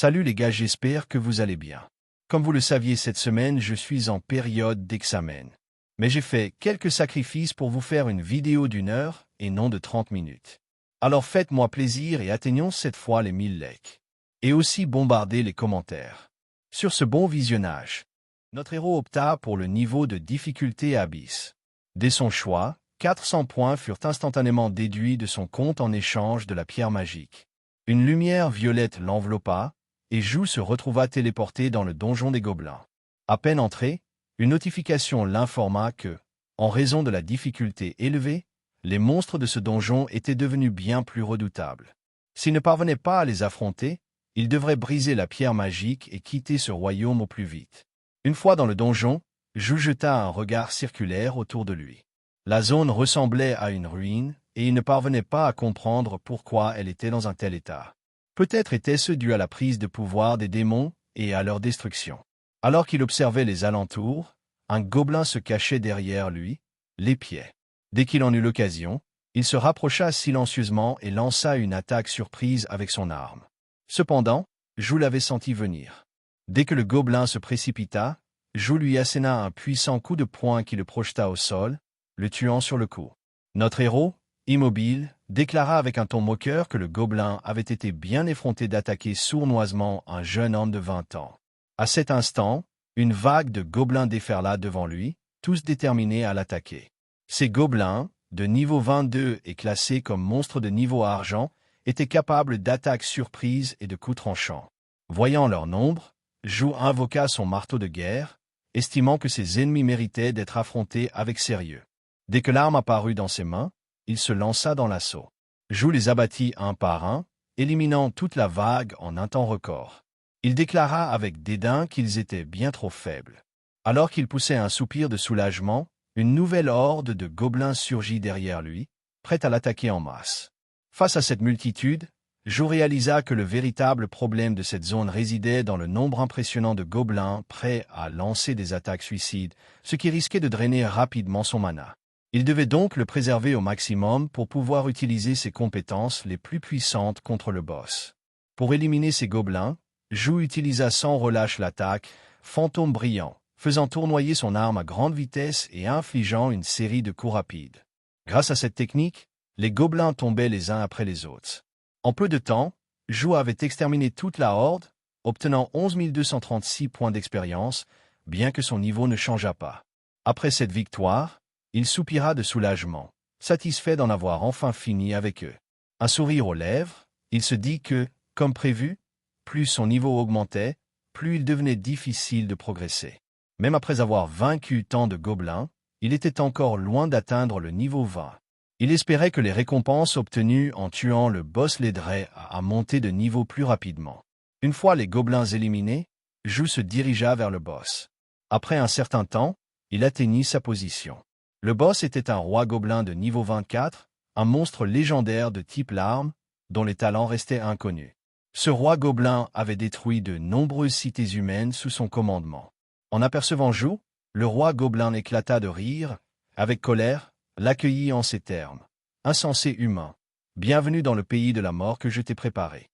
Salut les gars, j'espère que vous allez bien. Comme vous le saviez, cette semaine, je suis en période d'examen. Mais j'ai fait quelques sacrifices pour vous faire une vidéo d'1 heure et non de 30 minutes. Alors faites-moi plaisir et atteignons cette fois les 1000 likes. Et aussi bombardez les commentaires. Sur ce bon visionnage, notre héros opta pour le niveau de difficulté Abyss. Dès son choix, 400 points furent instantanément déduits de son compte en échange de la pierre magique. Une lumière violette l'enveloppa, et Jou se retrouva téléporté dans le donjon des gobelins. À peine entré, une notification l'informa que, en raison de la difficulté élevée, les monstres de ce donjon étaient devenus bien plus redoutables. S'il ne parvenait pas à les affronter, il devrait briser la pierre magique et quitter ce royaume au plus vite. Une fois dans le donjon, Jou jeta un regard circulaire autour de lui. La zone ressemblait à une ruine, et il ne parvenait pas à comprendre pourquoi elle était dans un tel état. Peut-être était-ce dû à la prise de pouvoir des démons et à leur destruction. Alors qu'il observait les alentours, un gobelin se cachait derrière lui, l'épiait. Dès qu'il en eut l'occasion, il se rapprocha silencieusement et lança une attaque surprise avec son arme. Cependant, Jou l'avait senti venir. Dès que le gobelin se précipita, Jou lui asséna un puissant coup de poing qui le projeta au sol, le tuant sur le coup. Notre héros, immobile, déclara avec un ton moqueur que le gobelin avait été bien effronté d'attaquer sournoisement un jeune homme de 20 ans. À cet instant, une vague de gobelins déferla devant lui, tous déterminés à l'attaquer. Ces gobelins, de niveau 22 et classés comme monstres de niveau argent, étaient capables d'attaques surprises et de coups tranchants. Voyant leur nombre, Jou invoqua son marteau de guerre, estimant que ses ennemis méritaient d'être affrontés avec sérieux. Dès que l'arme apparut dans ses mains, il se lança dans l'assaut. Jou les abattit un par un, éliminant toute la vague en un temps record. Il déclara avec dédain qu'ils étaient bien trop faibles. Alors qu'il poussait un soupir de soulagement, une nouvelle horde de gobelins surgit derrière lui, prête à l'attaquer en masse. Face à cette multitude, Jou réalisa que le véritable problème de cette zone résidait dans le nombre impressionnant de gobelins prêts à lancer des attaques suicides, ce qui risquait de drainer rapidement son mana. Il devait donc le préserver au maximum pour pouvoir utiliser ses compétences les plus puissantes contre le boss. Pour éliminer ces gobelins, Jou utilisa sans relâche l'attaque « Fantôme brillant », faisant tournoyer son arme à grande vitesse et infligeant une série de coups rapides. Grâce à cette technique, les gobelins tombaient les uns après les autres. En peu de temps, Jou avait exterminé toute la horde, obtenant 11 236 points d'expérience, bien que son niveau ne changeât pas. Après cette victoire, il soupira de soulagement, satisfait d'en avoir enfin fini avec eux. Un sourire aux lèvres, il se dit que, comme prévu, plus son niveau augmentait, plus il devenait difficile de progresser. Même après avoir vaincu tant de gobelins, il était encore loin d'atteindre le niveau 20. Il espérait que les récompenses obtenues en tuant le boss l'aideraient à monter de niveau plus rapidement. Une fois les gobelins éliminés, Jou se dirigea vers le boss. Après un certain temps, il atteignit sa position. Le boss était un roi gobelin de niveau 24, un monstre légendaire de type larme, dont les talents restaient inconnus. Ce roi gobelin avait détruit de nombreuses cités humaines sous son commandement. En apercevant Jou, le roi gobelin éclata de rire, avec colère, l'accueillit en ces termes. « Insensé humain, bienvenue dans le pays de la mort que je t'ai préparé. »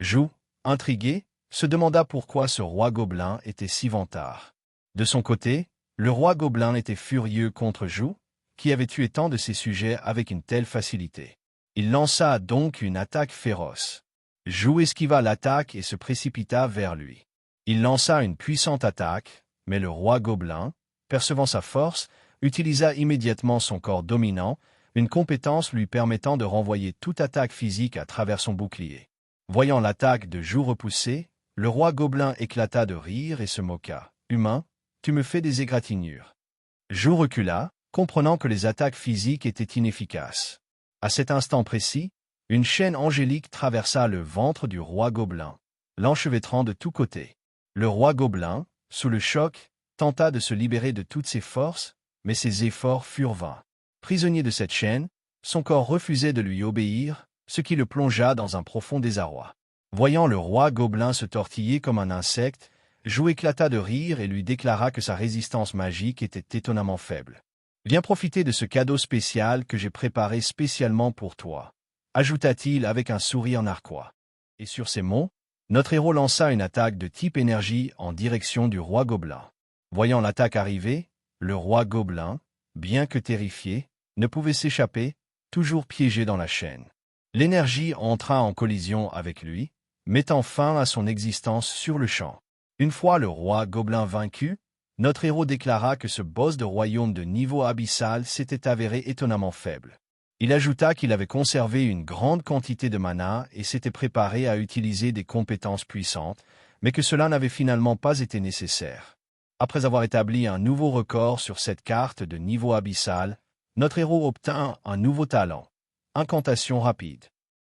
Jou, intrigué, se demanda pourquoi ce roi gobelin était si vantard. De son côté, le roi gobelin était furieux contre Jou, qui avait tué tant de ses sujets avec une telle facilité. Il lança donc une attaque féroce. Jou esquiva l'attaque et se précipita vers lui. Il lança une puissante attaque, mais le roi gobelin, percevant sa force, utilisa immédiatement son corps dominant, une compétence lui permettant de renvoyer toute attaque physique à travers son bouclier. Voyant l'attaque de Jou repoussée, le roi gobelin éclata de rire et se moqua. « Humain, tu me fais des égratignures. » Jou recula, comprenant que les attaques physiques étaient inefficaces. À cet instant précis, une chaîne angélique traversa le ventre du roi gobelin, l'enchevêtrant de tous côtés. Le roi gobelin, sous le choc, tenta de se libérer de toutes ses forces, mais ses efforts furent vains. Prisonnier de cette chaîne, son corps refusait de lui obéir, ce qui le plongea dans un profond désarroi. Voyant le roi gobelin se tortiller comme un insecte, Jou éclata de rire et lui déclara que sa résistance magique était étonnamment faible. « Viens profiter de ce cadeau spécial que j'ai préparé spécialement pour toi, » ajouta-t-il avec un sourire narquois. Et sur ces mots, Notre héros lança une attaque de type énergie en direction du roi gobelin. Voyant l'attaque arriver, le roi gobelin, bien que terrifié, ne pouvait s'échapper, toujours piégé dans la chaîne. L'énergie entra en collision avec lui, mettant fin à son existence sur le champ. Une fois le roi gobelin vaincu, notre héros déclara que ce boss de royaume de niveau abyssal s'était avéré étonnamment faible. Il ajouta qu'il avait conservé une grande quantité de mana et s'était préparé à utiliser des compétences puissantes, mais que cela n'avait finalement pas été nécessaire. Après avoir établi un nouveau record sur cette carte de niveau abyssal, notre héros obtint un nouveau talent, Incantation rapide.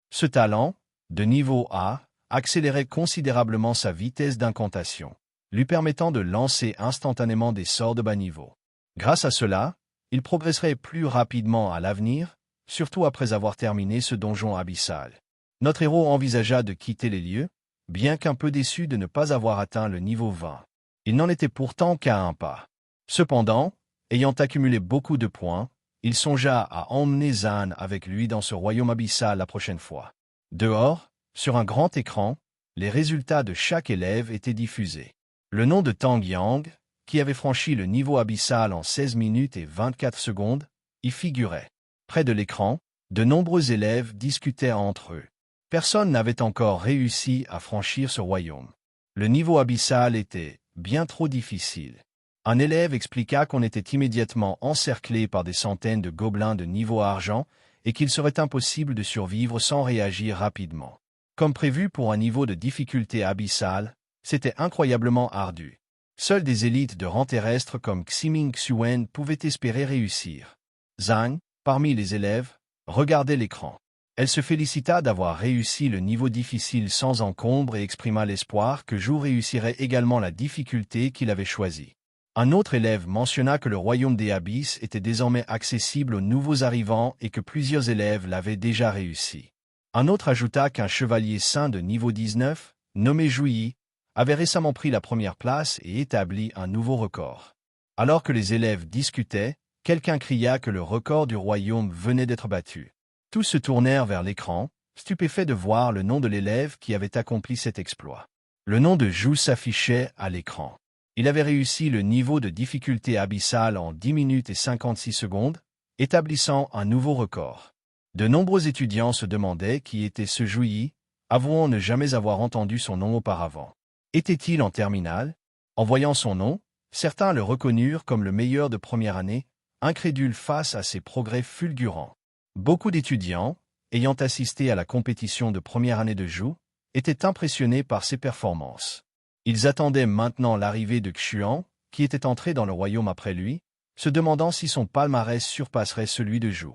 Ce talent, de niveau A, accélérait considérablement sa vitesse d'incantation, lui permettant de lancer instantanément des sorts de bas niveau. Grâce à cela, il progresserait plus rapidement à l'avenir, surtout après avoir terminé ce donjon abyssal. Notre héros envisagea de quitter les lieux, bien qu'un peu déçu de ne pas avoir atteint le niveau 20. Il n'en était pourtant qu'à un pas. Cependant, ayant accumulé beaucoup de points, il songea à emmener Zan avec lui dans ce royaume abyssal la prochaine fois. Dehors, sur un grand écran, les résultats de chaque élève étaient diffusés. Le nom de Tang Yang, qui avait franchi le niveau abyssal en 16 minutes et 24 secondes, y figurait. Près de l'écran, de nombreux élèves discutaient entre eux. Personne n'avait encore réussi à franchir ce royaume. Le niveau abyssal était bien trop difficile. Un élève expliqua qu'on était immédiatement encerclé par des centaines de gobelins de niveau argent et qu'il serait impossible de survivre sans réagir rapidement. Comme prévu pour un niveau de difficulté abyssal, c'était incroyablement ardu. Seuls des élites de rang terrestre comme Ximing Xuen pouvaient espérer réussir. Zhang, parmi les élèves, regardait l'écran. Elle se félicita d'avoir réussi le niveau difficile sans encombre et exprima l'espoir que Zhou réussirait également la difficulté qu'il avait choisie. Un autre élève mentionna que le royaume des abysses était désormais accessible aux nouveaux arrivants et que plusieurs élèves l'avaient déjà réussi. Un autre ajouta qu'un chevalier saint de niveau 19, nommé Zhu Yi, avait récemment pris la première place et établi un nouveau record. Alors que les élèves discutaient, quelqu'un cria que le record du royaume venait d'être battu. Tous se tournèrent vers l'écran, stupéfaits de voir le nom de l'élève qui avait accompli cet exploit. Le nom de Zhu s'affichait à l'écran. Il avait réussi le niveau de difficulté abyssale en 10 minutes et 56 secondes, établissant un nouveau record. De nombreux étudiants se demandaient qui était ce Zhu Yi, avouant ne jamais avoir entendu son nom auparavant. Était-il en terminale? En voyant son nom, certains le reconnurent comme le meilleur de première année, incrédules face à ses progrès fulgurants. Beaucoup d'étudiants, ayant assisté à la compétition de première année de Zhu, étaient impressionnés par ses performances. Ils attendaient maintenant l'arrivée de Xuan, qui était entré dans le royaume après lui, se demandant si son palmarès surpasserait celui de Zhu.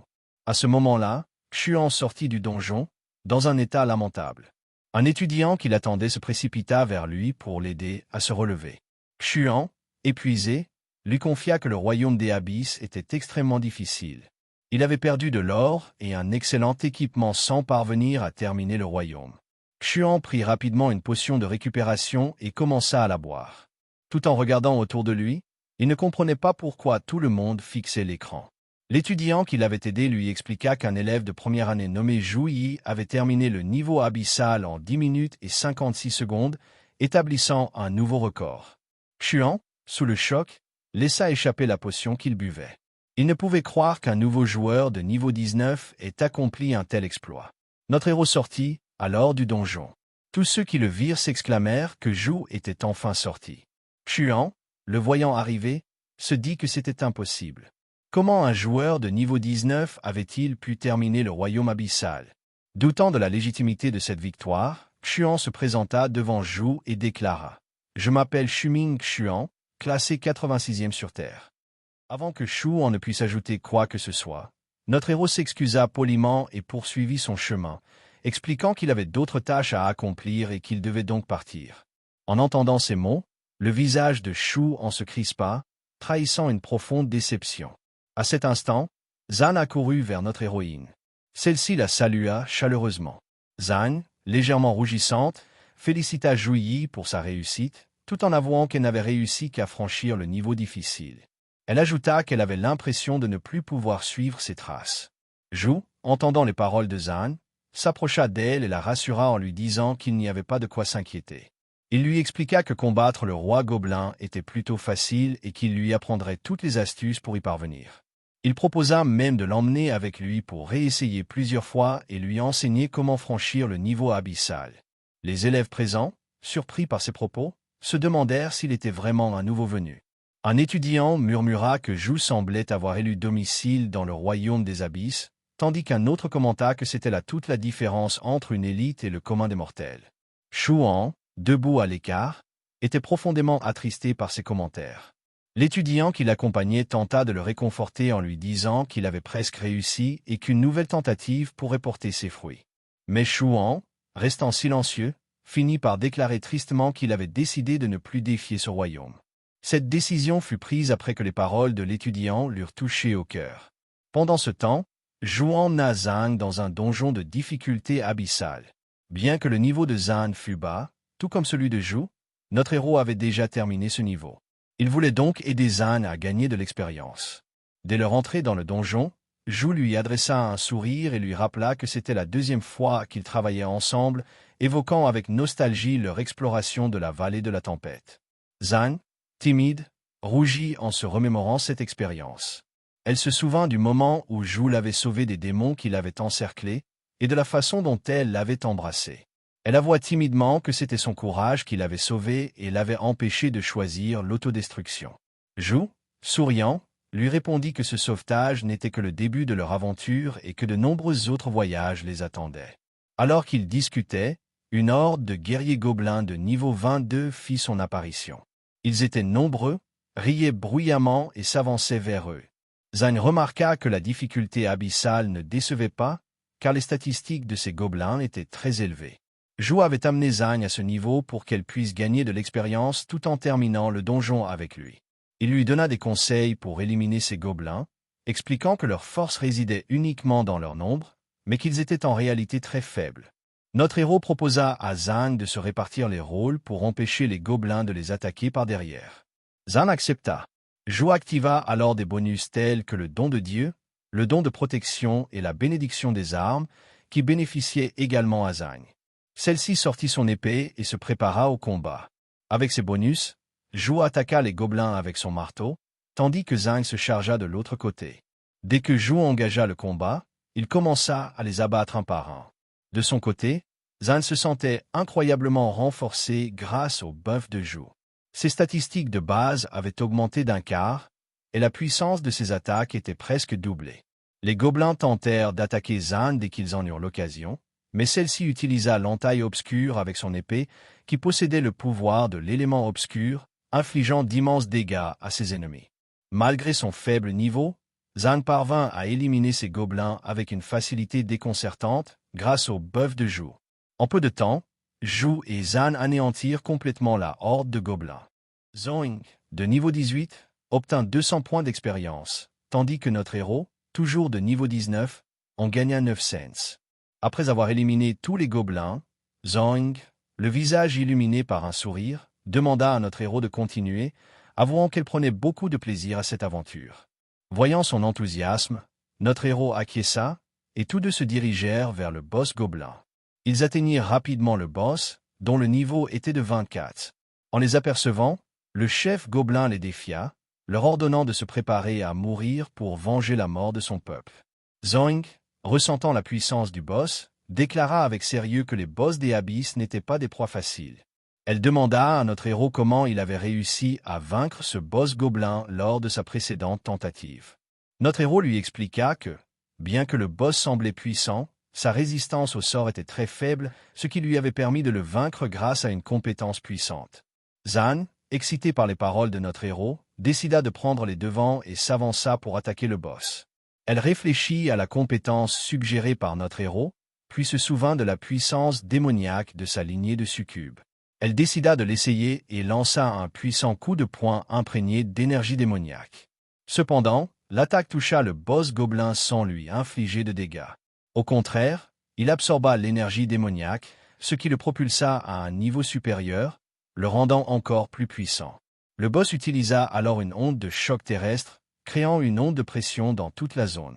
À ce moment-là, Xuan sortit du donjon, dans un état lamentable. Un étudiant qui l'attendait se précipita vers lui pour l'aider à se relever. Xuan, épuisé, lui confia que le royaume des abysses était extrêmement difficile. Il avait perdu de l'or et un excellent équipement sans parvenir à terminer le royaume. Xuan prit rapidement une potion de récupération et commença à la boire. Tout en regardant autour de lui, il ne comprenait pas pourquoi tout le monde fixait l'écran. L'étudiant qui l'avait aidé lui expliqua qu'un élève de première année nommé Zhu Yi avait terminé le niveau abyssal en 10 minutes et 56 secondes, établissant un nouveau record. Xuan, sous le choc, laissa échapper la potion qu'il buvait. Il ne pouvait croire qu'un nouveau joueur de niveau 19 ait accompli un tel exploit. Notre héros sortit, alors du donjon. Tous ceux qui le virent s'exclamèrent que Zhu était enfin sorti. Xuan, le voyant arriver, se dit que c'était impossible. Comment un joueur de niveau 19 avait-il pu terminer le royaume abyssal? Doutant de la légitimité de cette victoire, Xuan se présenta devant Zhu et déclara « Je m'appelle Shuming Xuan, classé 86e sur Terre. » Avant que Xuan ne puisse ajouter quoi que ce soit, notre héros s'excusa poliment et poursuivit son chemin, expliquant qu'il avait d'autres tâches à accomplir et qu'il devait donc partir. En entendant ces mots, le visage de Xuan se crispa, trahissant une profonde déception. À cet instant, Zan accourut vers notre héroïne. Celle-ci la salua chaleureusement. Zan, légèrement rougissante, félicita Zhu Yi pour sa réussite, tout en avouant qu'elle n'avait réussi qu'à franchir le niveau difficile. Elle ajouta qu'elle avait l'impression de ne plus pouvoir suivre ses traces. Zhu, entendant les paroles de Zan, s'approcha d'elle et la rassura en lui disant qu'il n'y avait pas de quoi s'inquiéter. Il lui expliqua que combattre le roi gobelin était plutôt facile et qu'il lui apprendrait toutes les astuces pour y parvenir. Il proposa même de l'emmener avec lui pour réessayer plusieurs fois et lui enseigner comment franchir le niveau abyssal. Les élèves présents, surpris par ses propos, se demandèrent s'il était vraiment un nouveau venu. Un étudiant murmura que Zhu semblait avoir élu domicile dans le royaume des abysses, tandis qu'un autre commenta que c'était là toute la différence entre une élite et le commun des mortels. Shuan, debout à l'écart, était profondément attristé par ces commentaires. L'étudiant qui l'accompagnait tenta de le réconforter en lui disant qu'il avait presque réussi et qu'une nouvelle tentative pourrait porter ses fruits. Mais Shuan, restant silencieux, finit par déclarer tristement qu'il avait décidé de ne plus défier ce royaume. Cette décision fut prise après que les paroles de l'étudiant l'eurent touché au cœur. Pendant ce temps, Zhuan na Zhang dans un donjon de difficulté abyssale. Bien que le niveau de Zhan fût bas, tout comme celui de Zhu, notre héros avait déjà terminé ce niveau. Il voulait donc aider Zhan à gagner de l'expérience. Dès leur entrée dans le donjon, Zhu lui adressa un sourire et lui rappela que c'était la deuxième fois qu'ils travaillaient ensemble, évoquant avec nostalgie leur exploration de la vallée de la tempête. Zhan, timide, rougit en se remémorant cette expérience. Elle se souvint du moment où Zhu l'avait sauvé des démons qui l'avaient encerclé et de la façon dont elle l'avait embrassé. Elle avoua timidement que c'était son courage qui l'avait sauvé et l'avait empêché de choisir l'autodestruction. Zhu, souriant, lui répondit que ce sauvetage n'était que le début de leur aventure et que de nombreux autres voyages les attendaient. Alors qu'ils discutaient, une horde de guerriers gobelins de niveau 22 fit son apparition. Ils étaient nombreux, riaient bruyamment et s'avançaient vers eux. Zhan remarqua que la difficulté abyssale ne décevait pas, car les statistiques de ces gobelins étaient très élevées. Zhu avait amené Zhan à ce niveau pour qu'elle puisse gagner de l'expérience tout en terminant le donjon avec lui. Il lui donna des conseils pour éliminer ces gobelins, expliquant que leur force résidait uniquement dans leur nombre, mais qu'ils étaient en réalité très faibles. Notre héros proposa à Zhan de se répartir les rôles pour empêcher les gobelins de les attaquer par derrière. Zhan accepta. Zhu activa alors des bonus tels que le don de Dieu, le don de protection et la bénédiction des armes, qui bénéficiaient également à Zhan. Celle-ci sortit son épée et se prépara au combat. Avec ses bonus, Zhu attaqua les gobelins avec son marteau, tandis que Zhan se chargea de l'autre côté. Dès que Zhu engagea le combat, il commença à les abattre un par un. De son côté, Zhan se sentait incroyablement renforcé grâce au buff de Zhu. Ses statistiques de base avaient augmenté d'un quart, et la puissance de ses attaques était presque doublée. Les gobelins tentèrent d'attaquer Zhan dès qu'ils en eurent l'occasion, mais celle-ci utilisa l'entaille obscure avec son épée, qui possédait le pouvoir de l'élément obscur, infligeant d'immenses dégâts à ses ennemis. Malgré son faible niveau, Zhan parvint à éliminer ces gobelins avec une facilité déconcertante grâce au buff de Zhu. En peu de temps, Zhu et Zhan anéantirent complètement la horde de gobelins. Zoing, de niveau 18, obtint 200 points d'expérience, tandis que notre héros, toujours de niveau 19, en gagna 900. Après avoir éliminé tous les gobelins, Zoing, le visage illuminé par un sourire, demanda à notre héros de continuer, avouant qu'elle prenait beaucoup de plaisir à cette aventure. Voyant son enthousiasme, notre héros acquiesça, et tous deux se dirigèrent vers le boss gobelin. Ils atteignirent rapidement le boss, dont le niveau était de 24. En les apercevant, le chef gobelin les défia, leur ordonnant de se préparer à mourir pour venger la mort de son peuple. Zoing, ressentant la puissance du boss, déclara avec sérieux que les boss des abysses n'étaient pas des proies faciles. Elle demanda à notre héros comment il avait réussi à vaincre ce boss gobelin lors de sa précédente tentative. Notre héros lui expliqua que, bien que le boss semblait puissant, sa résistance au sort était très faible, ce qui lui avait permis de le vaincre grâce à une compétence puissante. Zhan, excité par les paroles de notre héros, décida de prendre les devants et s'avança pour attaquer le boss. Elle réfléchit à la compétence suggérée par notre héros, puis se souvint de la puissance démoniaque de sa lignée de succubes. Elle décida de l'essayer et lança un puissant coup de poing imprégné d'énergie démoniaque. Cependant, l'attaque toucha le boss gobelin sans lui infliger de dégâts. Au contraire, il absorba l'énergie démoniaque, ce qui le propulsa à un niveau supérieur, le rendant encore plus puissant. Le boss utilisa alors une onde de choc terrestre, créant une onde de pression dans toute la zone.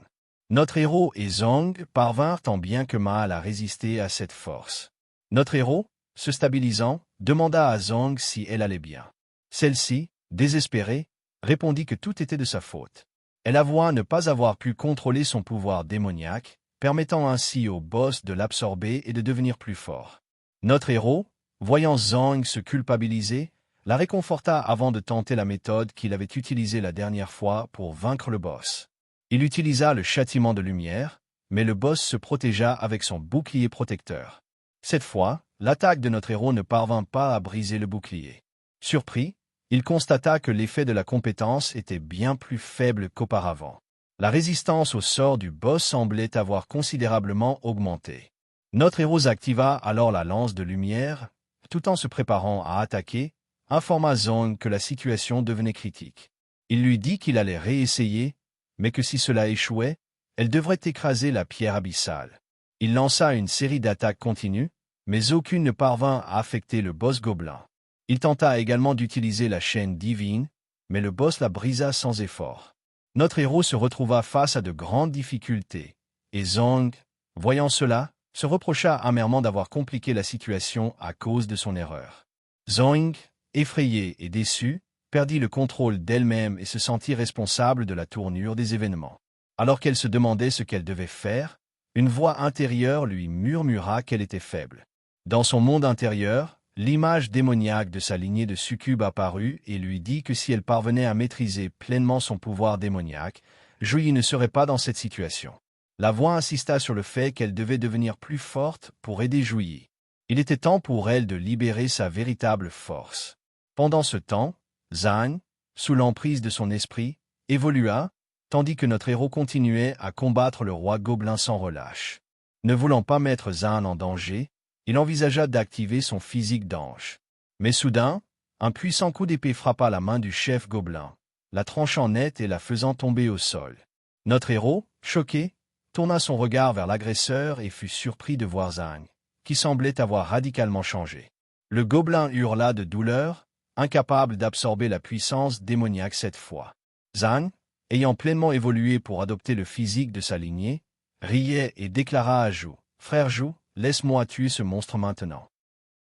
Notre héros et Zhang parvinrent tant bien que mal à résister à cette force. Notre héros, se stabilisant, demanda à Zhang si elle allait bien. Celle-ci, désespérée, répondit que tout était de sa faute. Elle avoua ne pas avoir pu contrôler son pouvoir démoniaque, permettant ainsi au boss de l'absorber et de devenir plus fort. Notre héros, voyant Zhang se culpabiliser, la réconforta avant de tenter la méthode qu'il avait utilisée la dernière fois pour vaincre le boss. Il utilisa le châtiment de lumière, mais le boss se protégea avec son bouclier protecteur. Cette fois, l'attaque de notre héros ne parvint pas à briser le bouclier. Surpris, il constata que l'effet de la compétence était bien plus faible qu'auparavant. La résistance au sort du boss semblait avoir considérablement augmenté. Notre héros activa alors la lance de lumière, tout en se préparant à attaquer, informa Zhang que la situation devenait critique. Il lui dit qu'il allait réessayer, mais que si cela échouait, elle devrait écraser la pierre abyssale. Il lança une série d'attaques continues, mais aucune ne parvint à affecter le boss gobelin. Il tenta également d'utiliser la chaîne divine, mais le boss la brisa sans effort. Notre héros se retrouva face à de grandes difficultés, et Zhang, voyant cela, se reprocha amèrement d'avoir compliqué la situation à cause de son erreur. Zhang, effrayée et déçue, perdit le contrôle d'elle-même et se sentit responsable de la tournure des événements. Alors qu'elle se demandait ce qu'elle devait faire, une voix intérieure lui murmura qu'elle était faible. Dans son monde intérieur, l'image démoniaque de sa lignée de succube apparut et lui dit que si elle parvenait à maîtriser pleinement son pouvoir démoniaque, Juyi ne serait pas dans cette situation. La voix insista sur le fait qu'elle devait devenir plus forte pour aider Juyi. Il était temps pour elle de libérer sa véritable force. Pendant ce temps, Zhang, sous l'emprise de son esprit, évolua, tandis que notre héros continuait à combattre le roi gobelin sans relâche. Ne voulant pas mettre Zhang en danger, il envisagea d'activer son physique d'ange. Mais soudain, un puissant coup d'épée frappa la main du chef gobelin, la tranchant net et la faisant tomber au sol. Notre héros, choqué, tourna son regard vers l'agresseur et fut surpris de voir Zhang, qui semblait avoir radicalement changé. Le gobelin hurla de douleur, incapable d'absorber la puissance démoniaque cette fois. Zhang, ayant pleinement évolué pour adopter le physique de sa lignée, riait et déclara à Zhu, « Frère Zhu, laisse-moi tuer ce monstre maintenant. »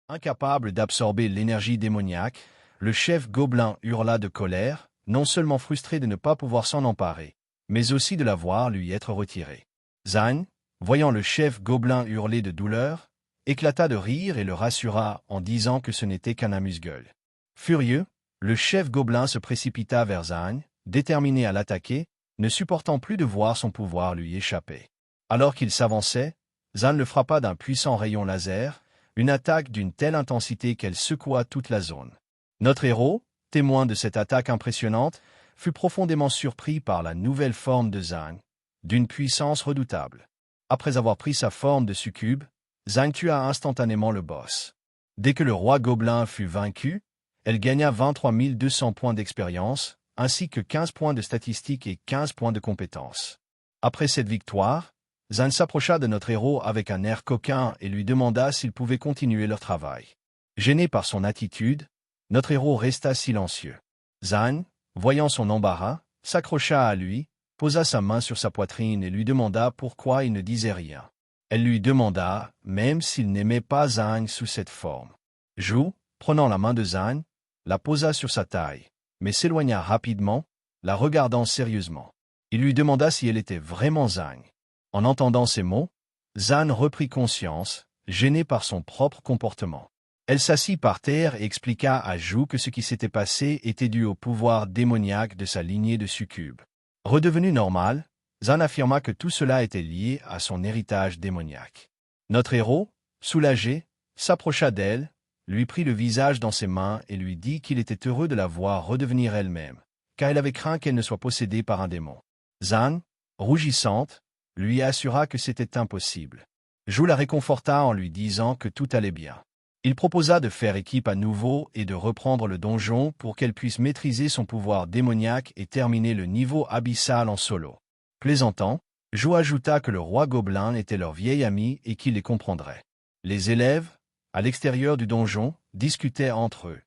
Incapable d'absorber l'énergie démoniaque, le chef gobelin hurla de colère, non seulement frustré de ne pas pouvoir s'en emparer, mais aussi de la voir lui être retirée. Zhang, voyant le chef gobelin hurler de douleur, éclata de rire et le rassura en disant que ce n'était qu'un amuse-gueule. Furieux, le chef gobelin se précipita vers Zhang, déterminé à l'attaquer, ne supportant plus de voir son pouvoir lui échapper. Alors qu'il s'avançait, Zhang le frappa d'un puissant rayon laser, une attaque d'une telle intensité qu'elle secoua toute la zone. Notre héros, témoin de cette attaque impressionnante, fut profondément surpris par la nouvelle forme de Zhang, d'une puissance redoutable. Après avoir pris sa forme de succube, Zhang tua instantanément le boss. Dès que le roi gobelin fut vaincu, elle gagna 23 200 points d'expérience, ainsi que 15 points de statistiques et 15 points de compétences. Après cette victoire, Zhang s'approcha de notre héros avec un air coquin et lui demanda s'ils pouvaient continuer leur travail. Gêné par son attitude, notre héros resta silencieux. Zhang, voyant son embarras, s'accrocha à lui, posa sa main sur sa poitrine et lui demanda pourquoi il ne disait rien. Elle lui demanda, même s'il n'aimait pas Zhang sous cette forme. Zhu, prenant la main de Zhang, la posa sur sa taille, mais s'éloigna rapidement, la regardant sérieusement. Il lui demanda si elle était vraiment Zhang. En entendant ces mots, Zhang reprit conscience, gênée par son propre comportement. Elle s'assit par terre et expliqua à Zhu que ce qui s'était passé était dû au pouvoir démoniaque de sa lignée de succube. Redevenu normal, Zhang affirma que tout cela était lié à son héritage démoniaque. Notre héros, soulagé, s'approcha d'elle, lui prit le visage dans ses mains et lui dit qu'il était heureux de la voir redevenir elle-même, car il avait craint qu'elle ne soit possédée par un démon. Zhang, rougissante, lui assura que c'était impossible. Zhu la réconforta en lui disant que tout allait bien. Il proposa de faire équipe à nouveau et de reprendre le donjon pour qu'elle puisse maîtriser son pouvoir démoniaque et terminer le niveau abyssal en solo. Plaisantant, Zhu ajouta que le roi gobelin était leur vieil ami et qu'il les comprendrait. Les élèves, à l'extérieur du donjon, discutaient entre eux.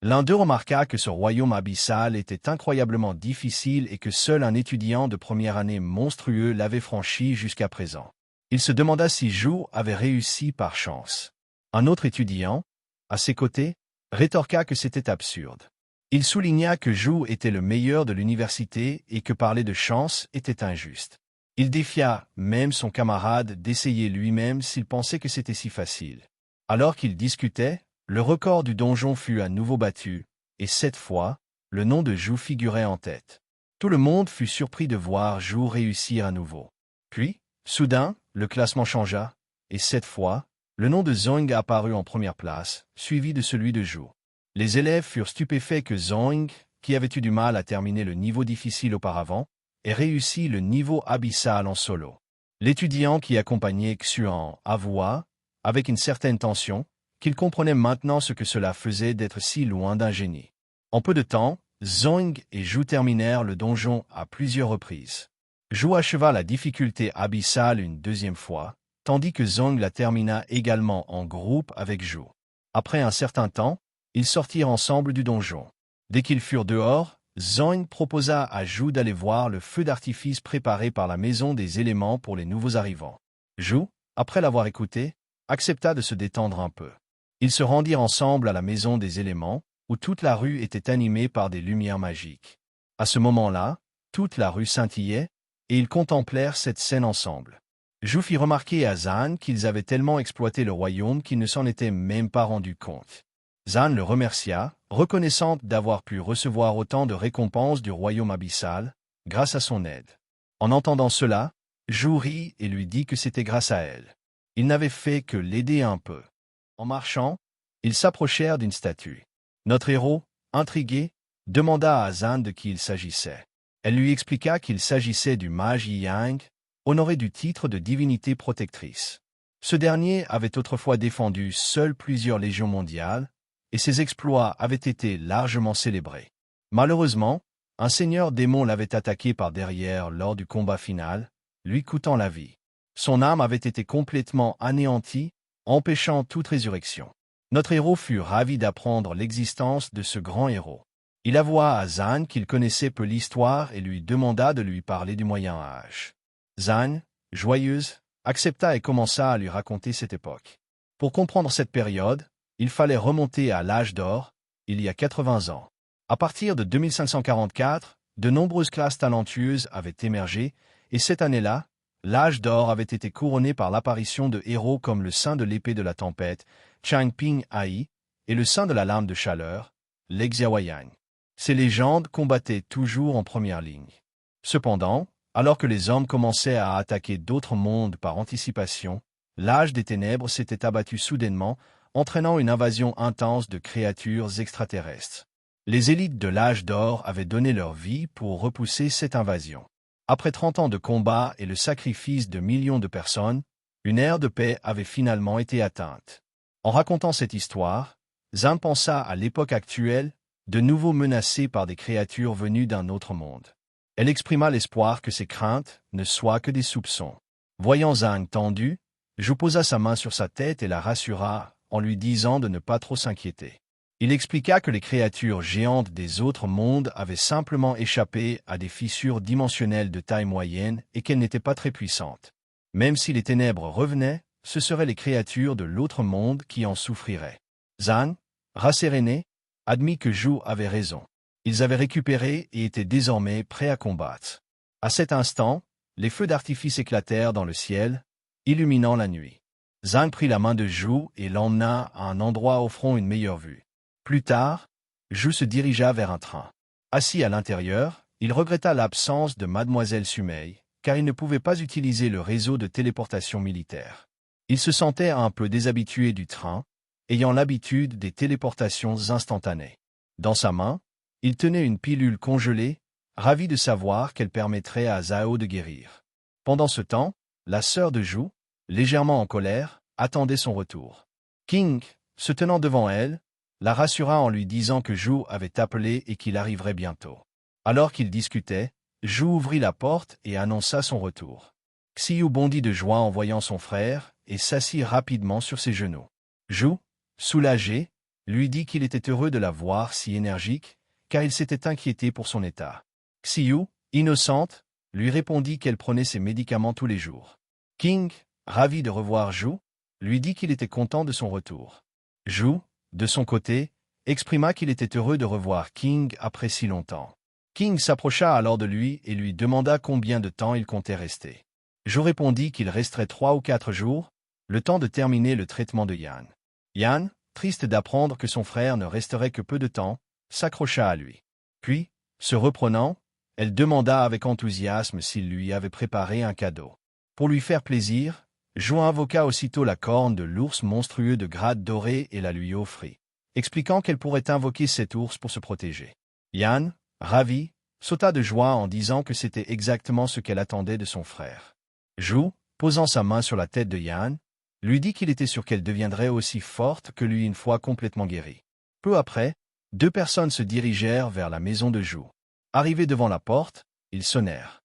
L'un d'eux remarqua que ce royaume abyssal était incroyablement difficile et que seul un étudiant de première année monstrueux l'avait franchi jusqu'à présent. Il se demanda si Zhou avait réussi par chance. Un autre étudiant, à ses côtés, rétorqua que c'était absurde. Il souligna que Zhou était le meilleur de l'université et que parler de chance était injuste. Il défia même son camarade d'essayer lui-même s'il pensait que c'était si facile. Alors qu'ils discutaient, le record du donjon fut à nouveau battu, et cette fois, le nom de Zhou figurait en tête. Tout le monde fut surpris de voir Zhou réussir à nouveau. Puis, soudain, le classement changea, et cette fois, le nom de Zhong apparut en première place, suivi de celui de Zhou. Les élèves furent stupéfaits que Zhong, qui avait eu du mal à terminer le niveau difficile auparavant, ait réussi le niveau abyssal en solo. L'étudiant qui accompagnait Xuan avoua, avec une certaine tension, qu'il comprenait maintenant ce que cela faisait d'être si loin d'un génie. En peu de temps, Zhong et Zhou terminèrent le donjon à plusieurs reprises. Zhou acheva la difficulté abyssale une deuxième fois, tandis que Zhong la termina également en groupe avec Zhou. Après un certain temps, ils sortirent ensemble du donjon. Dès qu'ils furent dehors, Zhong proposa à Zhou d'aller voir le feu d'artifice préparé par la maison des éléments pour les nouveaux arrivants. Zhou, après l'avoir écouté, accepta de se détendre un peu. Ils se rendirent ensemble à la maison des éléments, où toute la rue était animée par des lumières magiques. À ce moment-là, toute la rue scintillait, et ils contemplèrent cette scène ensemble. Zhou fit remarquer à Zhan qu'ils avaient tellement exploité le royaume qu'ils ne s'en étaient même pas rendus compte. Zhan le remercia, reconnaissante d'avoir pu recevoir autant de récompenses du royaume abyssal, grâce à son aide. En entendant cela, Zhou rit et lui dit que c'était grâce à elle. Il n'avait fait que l'aider un peu. En marchant, ils s'approchèrent d'une statue. Notre héros, intrigué, demanda à Zhan de qui il s'agissait. Elle lui expliqua qu'il s'agissait du mage Yi Yang, honoré du titre de divinité protectrice. Ce dernier avait autrefois défendu seul plusieurs légions mondiales, et ses exploits avaient été largement célébrés. Malheureusement, un seigneur démon l'avait attaqué par derrière lors du combat final, lui coûtant la vie. Son âme avait été complètement anéantie, empêchant toute résurrection. Notre héros fut ravi d'apprendre l'existence de ce grand héros. Il avoua à Zhan qu'il connaissait peu l'histoire et lui demanda de lui parler du Moyen-Âge. Zhan, joyeuse, accepta et commença à lui raconter cette époque. Pour comprendre cette période, il fallait remonter à l'âge d'or, il y a 80 ans. À partir de 2544, de nombreuses classes talentueuses avaient émergé, et cette année-là, l'âge d'or avait été couronné par l'apparition de héros comme le saint de l'épée de la tempête, Changping Ai, et le saint de la lame de chaleur, Lexiaoyang. Ces légendes combattaient toujours en première ligne. Cependant, alors que les hommes commençaient à attaquer d'autres mondes par anticipation, l'âge des ténèbres s'était abattu soudainement, entraînant une invasion intense de créatures extraterrestres. Les élites de l'âge d'or avaient donné leur vie pour repousser cette invasion. Après 30 ans de combat et le sacrifice de millions de personnes, une ère de paix avait finalement été atteinte. En racontant cette histoire, Zhan pensa à l'époque actuelle, de nouveau menacée par des créatures venues d'un autre monde. Elle exprima l'espoir que ses craintes ne soient que des soupçons. Voyant Zhan tendu, Zhou posa sa main sur sa tête et la rassura, en lui disant de ne pas trop s'inquiéter. Il expliqua que les créatures géantes des autres mondes avaient simplement échappé à des fissures dimensionnelles de taille moyenne et qu'elles n'étaient pas très puissantes. Même si les ténèbres revenaient, ce seraient les créatures de l'autre monde qui en souffriraient. Zhan, rasséréné, admit que Zhou avait raison. Ils avaient récupéré et étaient désormais prêts à combattre. À cet instant, les feux d'artifice éclatèrent dans le ciel, illuminant la nuit. Zhan prit la main de Zhou et l'emmena à un endroit offrant une meilleure vue. Plus tard, Zhou se dirigea vers un train. Assis à l'intérieur, il regretta l'absence de Mademoiselle Sumei, car il ne pouvait pas utiliser le réseau de téléportation militaire. Il se sentait un peu déshabitué du train, ayant l'habitude des téléportations instantanées. Dans sa main, il tenait une pilule congelée, ravi de savoir qu'elle permettrait à Zhao de guérir. Pendant ce temps, la sœur de Zhou, légèrement en colère, attendait son retour. King, se tenant devant elle, la rassura en lui disant que Zhou avait appelé et qu'il arriverait bientôt. Alors qu'ils discutaient, Zhou ouvrit la porte et annonça son retour. Xiu bondit de joie en voyant son frère et s'assit rapidement sur ses genoux. Zhou, soulagé, lui dit qu'il était heureux de la voir si énergique, car il s'était inquiété pour son état. Xiu, innocente, lui répondit qu'elle prenait ses médicaments tous les jours. King, ravi de revoir Zhu, lui dit qu'il était content de son retour. Zhu, de son côté, exprima qu'il était heureux de revoir King après si longtemps. King s'approcha alors de lui et lui demanda combien de temps il comptait rester. Zhu répondit qu'il resterait 3 ou 4 jours, le temps de terminer le traitement de Yan. Yan, triste d'apprendre que son frère ne resterait que peu de temps, s'accrocha à lui. Puis, se reprenant, elle demanda avec enthousiasme s'il lui avait préparé un cadeau. Pour lui faire plaisir, Zhu invoqua aussitôt la corne de l'ours monstrueux de grade doré et la lui offrit, expliquant qu'elle pourrait invoquer cet ours pour se protéger. Yan, ravi, sauta de joie en disant que c'était exactement ce qu'elle attendait de son frère. Zhu, posant sa main sur la tête de Yan, lui dit qu'il était sûr qu'elle deviendrait aussi forte que lui une fois complètement guérie. Peu après, 2 personnes se dirigèrent vers la maison de Zhu. Arrivés devant la porte, ils sonnèrent.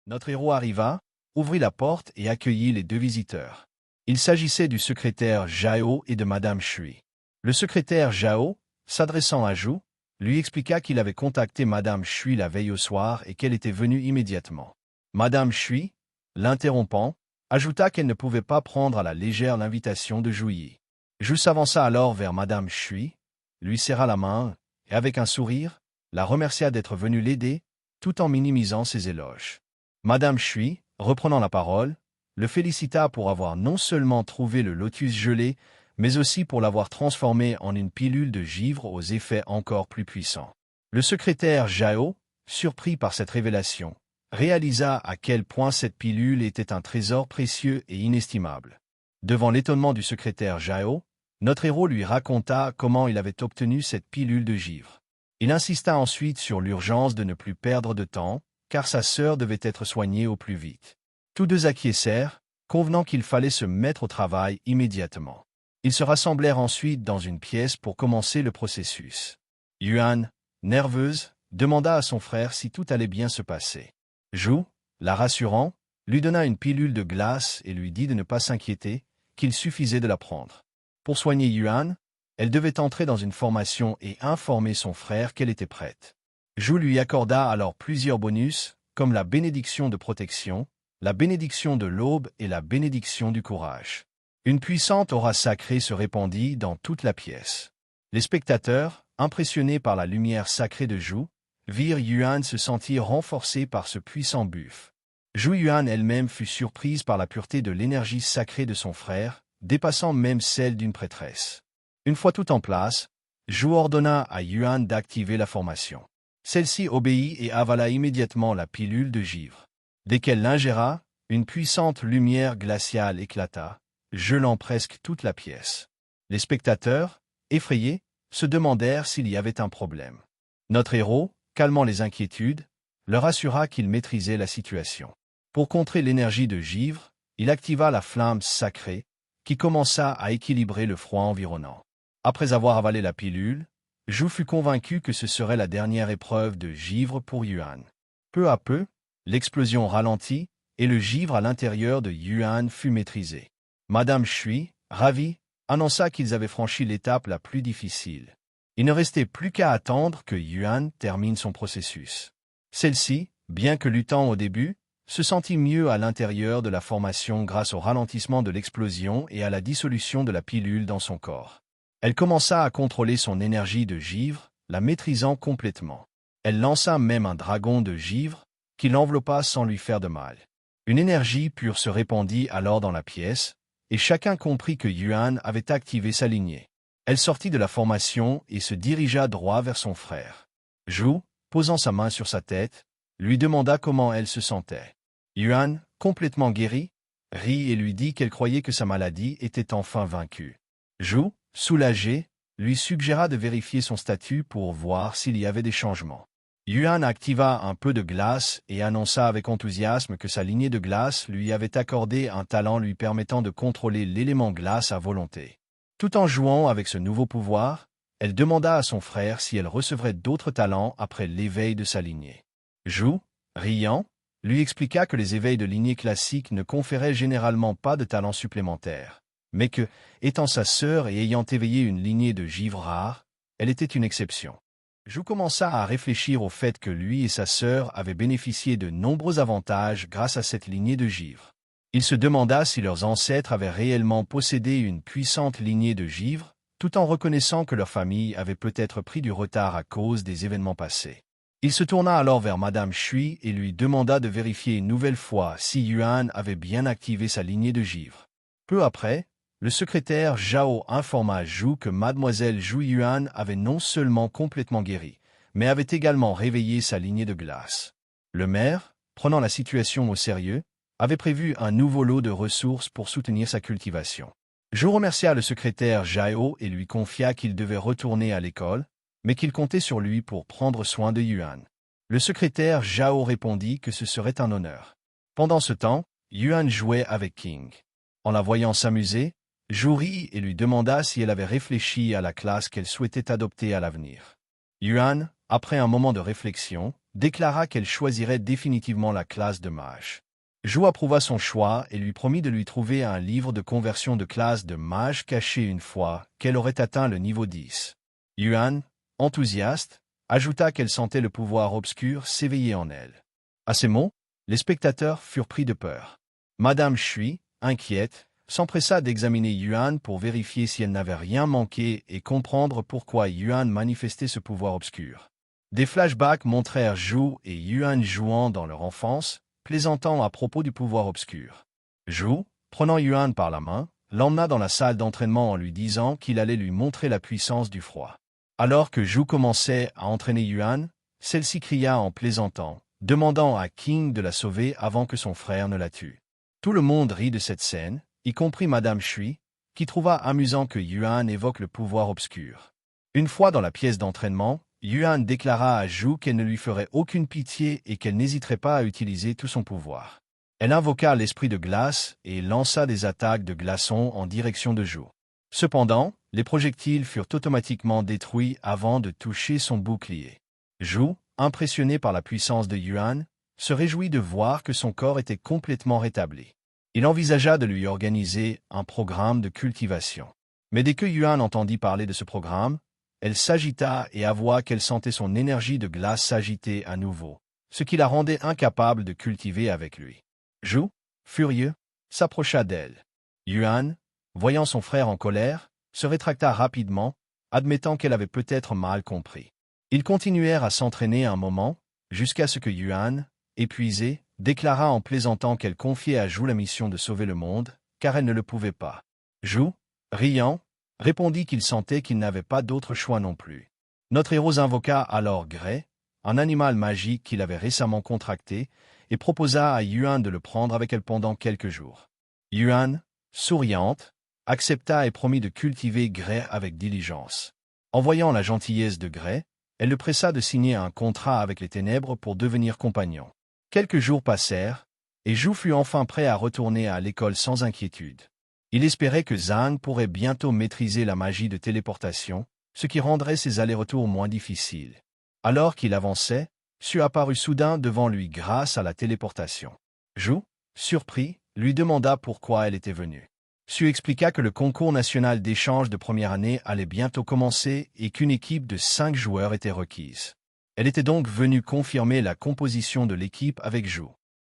Notre héros arriva, ouvrit la porte et accueillit les 2 visiteurs. Il s'agissait du secrétaire Zhao et de Madame Shui. Le secrétaire Zhao, s'adressant à Zhu, lui expliqua qu'il avait contacté Madame Shui la veille au soir et qu'elle était venue immédiatement. Madame Shui, l'interrompant, ajouta qu'elle ne pouvait pas prendre à la légère l'invitation de Zhu Yi. Zhu s'avança alors vers Madame Shui, lui serra la main, et avec un sourire, la remercia d'être venue l'aider, tout en minimisant ses éloges. Madame Shui, reprenant la parole, le félicita pour avoir non seulement trouvé le lotus gelé, mais aussi pour l'avoir transformé en une pilule de givre aux effets encore plus puissants. Le secrétaire Zhao, surpris par cette révélation, réalisa à quel point cette pilule était un trésor précieux et inestimable. Devant l'étonnement du secrétaire Zhao, notre héros lui raconta comment il avait obtenu cette pilule de givre. Il insista ensuite sur l'urgence de ne plus perdre de temps, car sa sœur devait être soignée au plus vite. Tous 2 acquiescèrent, convenant qu'il fallait se mettre au travail immédiatement. Ils se rassemblèrent ensuite dans une pièce pour commencer le processus. Yuan, nerveuse, demanda à son frère si tout allait bien se passer. Zhu, la rassurant, lui donna une pilule de glace et lui dit de ne pas s'inquiéter, qu'il suffisait de la prendre. Pour soigner Yuan, elle devait entrer dans une formation et informer son frère qu'elle était prête. Zhu lui accorda alors plusieurs bonus, comme la bénédiction de protection, la bénédiction de l'aube et la bénédiction du courage. Une puissante aura sacrée se répandit dans toute la pièce. Les spectateurs, impressionnés par la lumière sacrée de Zhu, virent Yuan se sentir renforcée par ce puissant buff. Zhu Yuan elle-même fut surprise par la pureté de l'énergie sacrée de son frère, dépassant même celle d'une prêtresse. Une fois tout en place, Zhu ordonna à Yuan d'activer la formation. Celle-ci obéit et avala immédiatement la pilule de givre. Dès qu'elle l'ingéra, une puissante lumière glaciale éclata, gelant presque toute la pièce. Les spectateurs, effrayés, se demandèrent s'il y avait un problème. Notre héros, calmant les inquiétudes, leur assura qu'il maîtrisait la situation. Pour contrer l'énergie de givre, il activa la flamme sacrée, qui commença à équilibrer le froid environnant. Après avoir avalé la pilule, Zhu fut convaincu que ce serait la dernière épreuve de givre pour Yuan. Peu à peu, l'explosion ralentit, et le givre à l'intérieur de Yuan fut maîtrisé. Madame Shui, ravie, annonça qu'ils avaient franchi l'étape la plus difficile. Il ne restait plus qu'à attendre que Yuan termine son processus. Celle-ci, bien que luttant au début, se sentit mieux à l'intérieur de la formation grâce au ralentissement de l'explosion et à la dissolution de la pilule dans son corps. Elle commença à contrôler son énergie de givre, la maîtrisant complètement. Elle lança même un dragon de givre, qui l'enveloppa sans lui faire de mal. Une énergie pure se répandit alors dans la pièce, et chacun comprit que Yuan avait activé sa lignée. Elle sortit de la formation et se dirigea droit vers son frère. Zhu, posant sa main sur sa tête, lui demanda comment elle se sentait. Yuan, complètement guérie, rit et lui dit qu'elle croyait que sa maladie était enfin vaincue. Zhu, soulagé, lui suggéra de vérifier son statut pour voir s'il y avait des changements. Yuan activa un peu de glace et annonça avec enthousiasme que sa lignée de glace lui avait accordé un talent lui permettant de contrôler l'élément glace à volonté. Tout en jouant avec ce nouveau pouvoir, elle demanda à son frère si elle recevrait d'autres talents après l'éveil de sa lignée. Zhu, riant, lui expliqua que les éveils de lignée classique ne conféraient généralement pas de talents supplémentaires. mais que, étant sa sœur et ayant éveillé une lignée de givres rares, elle était une exception. Zhu commença à réfléchir au fait que lui et sa sœur avaient bénéficié de nombreux avantages grâce à cette lignée de givres. Il se demanda si leurs ancêtres avaient réellement possédé une puissante lignée de givres, tout en reconnaissant que leur famille avait peut-être pris du retard à cause des événements passés. Il se tourna alors vers Madame Shui et lui demanda de vérifier une nouvelle fois si Yuan avait bien activé sa lignée de givres. Peu après, le secrétaire Zhao informa Zhu que Mademoiselle Zhu Yuan avait non seulement complètement guéri, mais avait également réveillé sa lignée de glace. Le maire, prenant la situation au sérieux, avait prévu un nouveau lot de ressources pour soutenir sa cultivation. Zhu remercia le secrétaire Zhao et lui confia qu'il devait retourner à l'école, mais qu'il comptait sur lui pour prendre soin de Yuan. Le secrétaire Zhao répondit que ce serait un honneur. Pendant ce temps, Yuan jouait avec King. En la voyant s'amuser, Zhu rit et lui demanda si elle avait réfléchi à la classe qu'elle souhaitait adopter à l'avenir. Yuan, après un moment de réflexion, déclara qu'elle choisirait définitivement la classe de mage. Zhu approuva son choix et lui promit de lui trouver un livre de conversion de classe de mage caché une fois qu'elle aurait atteint le niveau 10. Yuan, enthousiaste, ajouta qu'elle sentait le pouvoir obscur s'éveiller en elle. À ces mots, les spectateurs furent pris de peur. Madame Shui, inquiète, s'empressa d'examiner Yuan pour vérifier si elle n'avait rien manqué et comprendre pourquoi Yuan manifestait ce pouvoir obscur. Des flashbacks montrèrent Zhu et Yuan jouant dans leur enfance, plaisantant à propos du pouvoir obscur. Zhu, prenant Yuan par la main, l'emmena dans la salle d'entraînement en lui disant qu'il allait lui montrer la puissance du froid. Alors que Zhu commençait à entraîner Yuan, celle-ci cria en plaisantant, demandant à King de la sauver avant que son frère ne la tue. Tout le monde rit de cette scène, y compris Madame Shui, qui trouva amusant que Yuan évoque le pouvoir obscur. Une fois dans la pièce d'entraînement, Yuan déclara à Zhu qu'elle ne lui ferait aucune pitié et qu'elle n'hésiterait pas à utiliser tout son pouvoir. Elle invoqua l'esprit de glace et lança des attaques de glaçons en direction de Zhu. Cependant, les projectiles furent automatiquement détruits avant de toucher son bouclier. Zhu, impressionné par la puissance de Yuan, se réjouit de voir que son corps était complètement rétabli. Il envisagea de lui organiser un programme de cultivation. Mais dès que Yuan entendit parler de ce programme, elle s'agita et avoua qu'elle sentait son énergie de glace s'agiter à nouveau, ce qui la rendait incapable de cultiver avec lui. Zhu, furieux, s'approcha d'elle. Yuan, voyant son frère en colère, se rétracta rapidement, admettant qu'elle avait peut-être mal compris. Ils continuèrent à s'entraîner un moment, jusqu'à ce que Yuan, épuisée, déclara en plaisantant qu'elle confiait à Zhu la mission de sauver le monde, car elle ne le pouvait pas. Zhu, riant, répondit qu'il sentait qu'il n'avait pas d'autre choix non plus. Notre héros invoqua alors Gray, un animal magique qu'il avait récemment contracté, et proposa à Yuan de le prendre avec elle pendant quelques jours. Yuan, souriante, accepta et promit de cultiver Gray avec diligence. En voyant la gentillesse de Gray, elle le pressa de signer un contrat avec les ténèbres pour devenir compagnon. Quelques jours passèrent, et Zhu fut enfin prêt à retourner à l'école sans inquiétude. Il espérait que Zhang pourrait bientôt maîtriser la magie de téléportation, ce qui rendrait ses allers-retours moins difficiles. Alors qu'il avançait, Su apparut soudain devant lui grâce à la téléportation. Zhu, surpris, lui demanda pourquoi elle était venue. Su expliqua que le concours national d'échange de première année allait bientôt commencer et qu'une équipe de 5 joueurs était requise. Elle était donc venue confirmer la composition de l'équipe avec Zhu.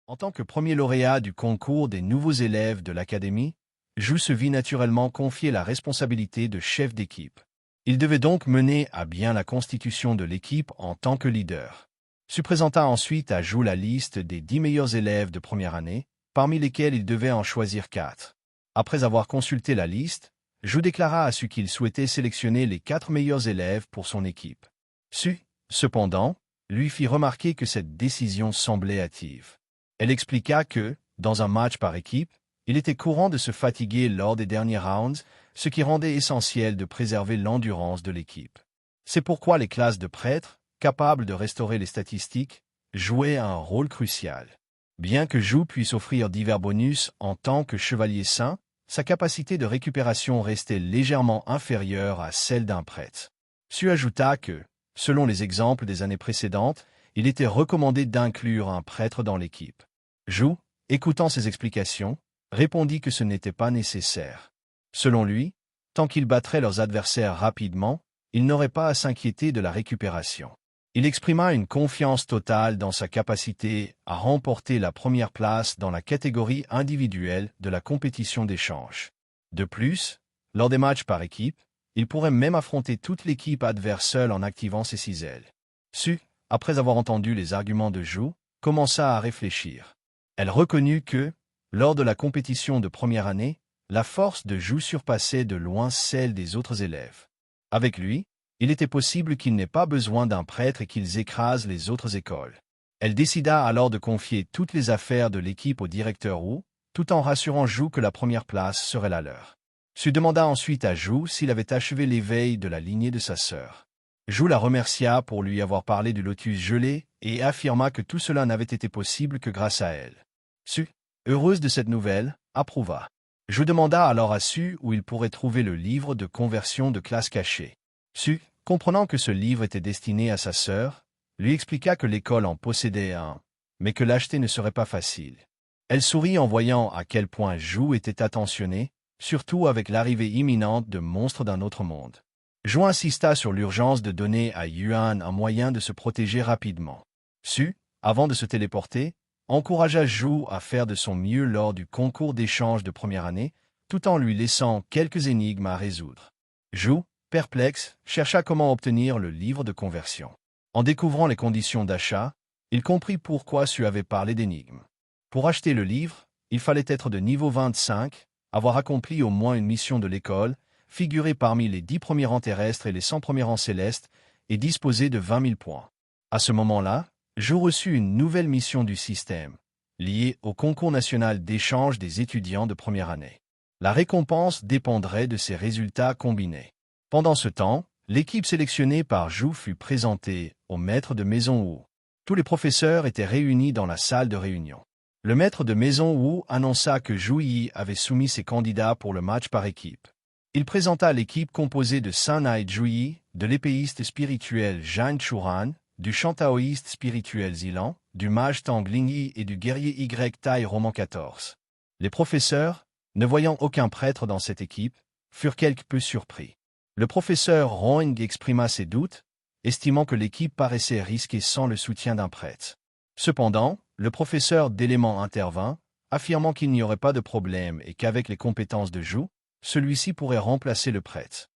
En tant que premier lauréat du concours des nouveaux élèves de l'académie, Zhu se vit naturellement confier la responsabilité de chef d'équipe. Il devait donc mener à bien la constitution de l'équipe en tant que leader. Su présenta ensuite à Zhu la liste des 10 meilleurs élèves de première année, parmi lesquels il devait en choisir 4. Après avoir consulté la liste, Zhu déclara à Su qu'il souhaitait sélectionner les 4 meilleurs élèves pour son équipe. Su, cependant, lui fit remarquer que cette décision semblait hâtive. Elle expliqua que, dans un match par équipe, il était courant de se fatiguer lors des derniers rounds, ce qui rendait essentiel de préserver l'endurance de l'équipe. C'est pourquoi les classes de prêtres, capables de restaurer les statistiques, jouaient un rôle crucial. Bien que Zhu puisse offrir divers bonus en tant que chevalier saint, sa capacité de récupération restait légèrement inférieure à celle d'un prêtre. Su ajouta que, selon les exemples des années précédentes, il était recommandé d'inclure un prêtre dans l'équipe. Zhu, écoutant ces explications, répondit que ce n'était pas nécessaire. Selon lui, tant qu'ils battraient leurs adversaires rapidement, ils n'auraient pas à s'inquiéter de la récupération. Il exprima une confiance totale dans sa capacité à remporter la première place dans la catégorie individuelle de la compétition d'échange. De plus, lors des matchs par équipe, il pourrait même affronter toute l'équipe adverse seule en activant ses 6 ailes. Su, après avoir entendu les arguments de Zhu, commença à réfléchir. Elle reconnut que, lors de la compétition de première année, la force de Zhu surpassait de loin celle des autres élèves. Avec lui, il était possible qu'ils n'aient pas besoin d'un prêtre et qu'ils écrasent les autres écoles. Elle décida alors de confier toutes les affaires de l'équipe au directeur Wu, tout en rassurant Zhu que la première place serait la leur. Su demanda ensuite à Zhu s'il avait achevé l'éveil de la lignée de sa sœur. Zhu la remercia pour lui avoir parlé du lotus gelé et affirma que tout cela n'avait été possible que grâce à elle. Su, heureuse de cette nouvelle, approuva. Zhu demanda alors à Su où il pourrait trouver le livre de conversion de classe cachée. Su, comprenant que ce livre était destiné à sa sœur, lui expliqua que l'école en possédait un, mais que l'acheter ne serait pas facile. Elle sourit en voyant à quel point Zhu était attentionné, surtout avec l'arrivée imminente de monstres d'un autre monde. Zhu insista sur l'urgence de donner à Yuan un moyen de se protéger rapidement. Su, avant de se téléporter, encouragea Zhu à faire de son mieux lors du concours d'échange de première année, tout en lui laissant quelques énigmes à résoudre. Zhu, perplexe, chercha comment obtenir le livre de conversion. En découvrant les conditions d'achat, il comprit pourquoi Su avait parlé d'énigmes. Pour acheter le livre, il fallait être de niveau 25, avoir accompli au moins une mission de l'école, figurer parmi les 10 premiers rangs terrestres et les 100 premiers rangs célestes, et disposer de 20 000 points. À ce moment-là, je reçus une nouvelle mission du système, liée au concours national d'échange des étudiants de première année. La récompense dépendrait de ses résultats combinés. Pendant ce temps, l'équipe sélectionnée par Zhu fut présentée au maître de maison Wu. Tous les professeurs étaient réunis dans la salle de réunion. Le maître de maison Wu annonça que Zhu Yi avait soumis ses candidats pour le match par équipe. Il présenta l'équipe composée de Sanai Zhu Yi, de l'épéiste spirituel Zhang Churan, du chantaoïste spirituel Zilan, du mage Tang Lingyi et du guerrier Y Tai Roman 14. Les professeurs, ne voyant aucun prêtre dans cette équipe, furent quelque peu surpris. Le professeur Rong exprima ses doutes, estimant que l'équipe paraissait risquée sans le soutien d'un prêtre. Cependant, le professeur d'éléments intervint, affirmant qu'il n'y aurait pas de problème et qu'avec les compétences de Zhu, celui-ci pourrait remplacer le prêtre.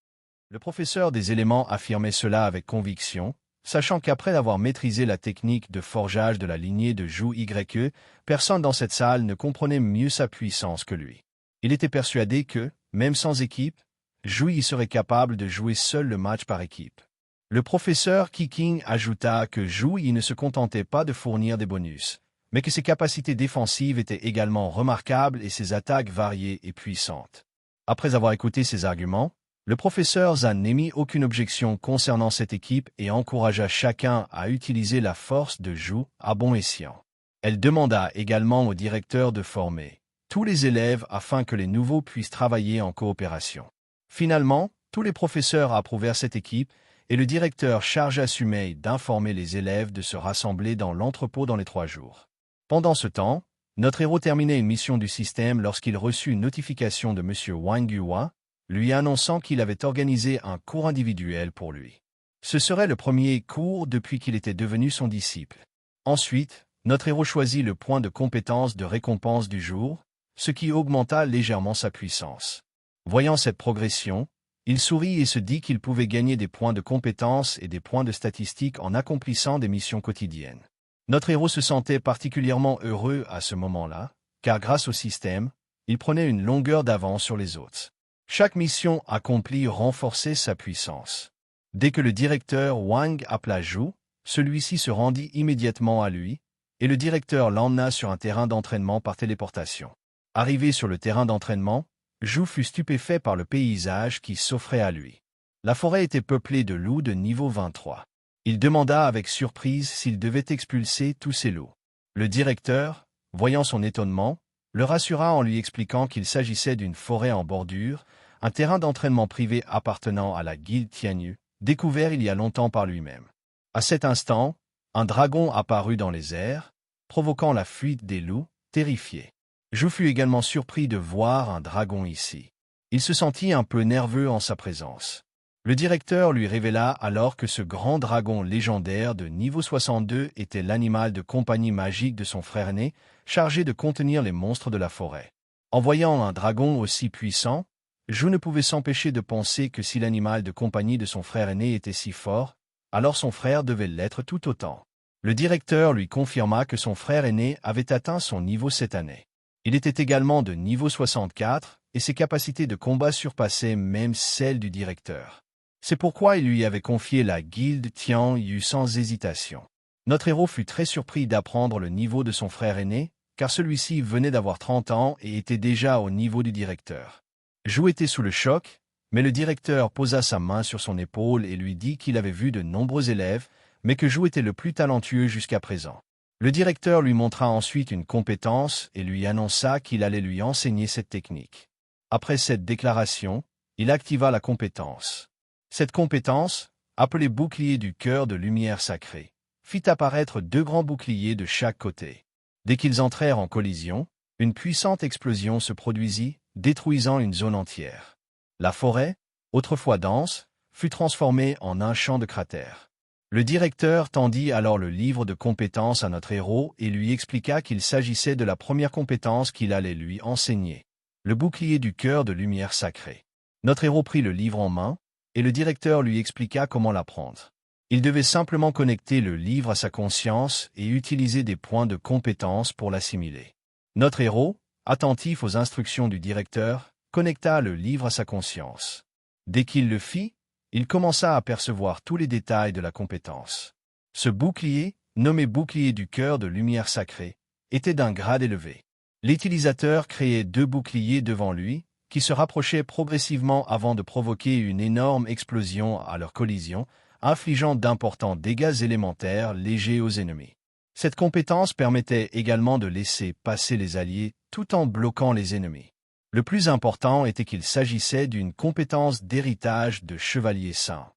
Le professeur des éléments affirmait cela avec conviction, sachant qu'après avoir maîtrisé la technique de forgeage de la lignée de Zhu YE, personne dans cette salle ne comprenait mieux sa puissance que lui. Il était persuadé que, même sans équipe, Zhu Yi serait capable de jouer seul le match par équipe. Le professeur Qiqing ajouta que Zhu Yi ne se contentait pas de fournir des bonus, mais que ses capacités défensives étaient également remarquables et ses attaques variées et puissantes. Après avoir écouté ces arguments, le professeur Zhan n'émit aucune objection concernant cette équipe et encouragea chacun à utiliser la force de Zhu à bon escient. Elle demanda également au directeur de former tous les élèves afin que les nouveaux puissent travailler en coopération. Finalement, tous les professeurs approuvèrent cette équipe et le directeur chargea Sumei d'informer les élèves de se rassembler dans l'entrepôt dans les 3 jours. Pendant ce temps, notre héros terminait une mission du système lorsqu'il reçut une notification de M. Wang Yuhua, lui annonçant qu'il avait organisé un cours individuel pour lui. Ce serait le premier cours depuis qu'il était devenu son disciple. Ensuite, notre héros choisit le point de compétence de récompense du jour, ce qui augmenta légèrement sa puissance. Voyant cette progression, il sourit et se dit qu'il pouvait gagner des points de compétence et des points de statistique en accomplissant des missions quotidiennes. Notre héros se sentait particulièrement heureux à ce moment-là, car grâce au système, il prenait une longueur d'avance sur les autres. Chaque mission accomplie renforçait sa puissance. Dès que le directeur Wang appela Zhu, celui-ci se rendit immédiatement à lui, et le directeur l'emmena sur un terrain d'entraînement par téléportation. Arrivé sur le terrain d'entraînement, Zhu fut stupéfait par le paysage qui s'offrait à lui. La forêt était peuplée de loups de niveau 23. Il demanda avec surprise s'il devait expulser tous ces loups. Le directeur, voyant son étonnement, le rassura en lui expliquant qu'il s'agissait d'une forêt en bordure, un terrain d'entraînement privé appartenant à la guilde Tianyu, découvert il y a longtemps par lui-même. À cet instant, un dragon apparut dans les airs, provoquant la fuite des loups, terrifiés. Je fus également surpris de voir un dragon ici. Il se sentit un peu nerveux en sa présence. Le directeur lui révéla alors que ce grand dragon légendaire de niveau 62 était l'animal de compagnie magique de son frère aîné, chargé de contenir les monstres de la forêt. En voyant un dragon aussi puissant, Zhou ne pouvait s'empêcher de penser que si l'animal de compagnie de son frère aîné était si fort, alors son frère devait l'être tout autant. Le directeur lui confirma que son frère aîné avait atteint son niveau cette année. Il était également de niveau 64, et ses capacités de combat surpassaient même celles du directeur. C'est pourquoi il lui avait confié la guilde Tian Yu sans hésitation. Notre héros fut très surpris d'apprendre le niveau de son frère aîné, car celui-ci venait d'avoir 30 ans et était déjà au niveau du directeur. Zhou était sous le choc, mais le directeur posa sa main sur son épaule et lui dit qu'il avait vu de nombreux élèves, mais que Zhou était le plus talentueux jusqu'à présent. Le directeur lui montra ensuite une compétence et lui annonça qu'il allait lui enseigner cette technique. Après cette déclaration, il activa la compétence. Cette compétence, appelée bouclier du cœur de lumière sacrée, fit apparaître 2 grands boucliers de chaque côté. Dès qu'ils entrèrent en collision, une puissante explosion se produisit, détruisant une zone entière. La forêt, autrefois dense, fut transformée en un champ de cratères. Le directeur tendit alors le livre de compétences à notre héros et lui expliqua qu'il s'agissait de la première compétence qu'il allait lui enseigner, le bouclier du cœur de lumière sacrée. Notre héros prit le livre en main, et le directeur lui expliqua comment l'apprendre. Il devait simplement connecter le livre à sa conscience et utiliser des points de compétence pour l'assimiler. Notre héros, attentif aux instructions du directeur, connecta le livre à sa conscience. Dès qu'il le fit, il commença à percevoir tous les détails de la compétence. Ce bouclier, nommé bouclier du cœur de lumière sacrée, était d'un grade élevé. L'utilisateur créait 2 boucliers devant lui, qui se rapprochaient progressivement avant de provoquer une énorme explosion à leur collision, infligeant d'importants dégâts élémentaires légers aux ennemis. Cette compétence permettait également de laisser passer les alliés tout en bloquant les ennemis. Le plus important était qu'il s'agissait d'une compétence d'héritage de chevalier saint.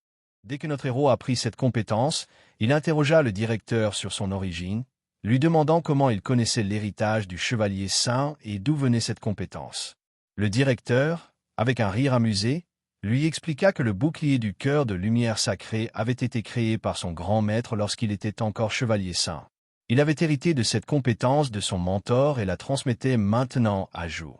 Dès que notre héros apprit cette compétence, il interrogea le directeur sur son origine, lui demandant comment il connaissait l'héritage du chevalier saint et d'où venait cette compétence. Le directeur, avec un rire amusé, lui expliqua que le bouclier du cœur de lumière sacrée avait été créé par son grand maître lorsqu'il était encore chevalier saint. Il avait hérité de cette compétence de son mentor et la transmettait maintenant à Zhou.